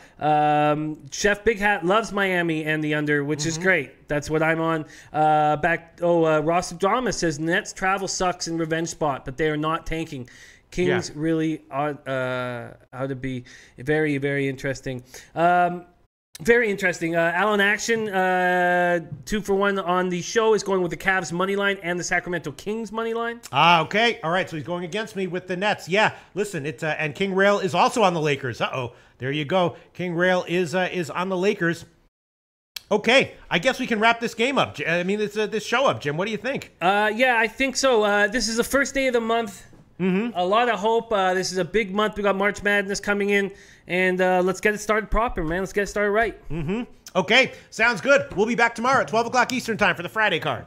[SPEAKER 2] Chef Big Hat loves Miami and the under, which is great. That's what I'm on. Ross Drama says Nets travel sucks in revenge spot, but they are not tanking. Kings really ought to be very, very interesting. Very interesting. Alan Action, 2 for 1 on the show, is going with the Cavs money line and the Sacramento Kings money line.
[SPEAKER 1] Okay. All right. So he's going against me with the Nets. Yeah. Listen, it's and King Rail is also on the Lakers. There you go. King Rail is on the Lakers. Okay. I guess we can wrap this game up. I mean, it's this show up, Jim. What do you think?
[SPEAKER 2] Yeah, I think so. This is the first day of the month. A lot of hope. This is a big month. We got March Madness coming in, and let's get it started proper, man. Let's get it started right.
[SPEAKER 1] Okay, sounds good. We'll be back tomorrow at 12 o'clock Eastern time for the Friday card.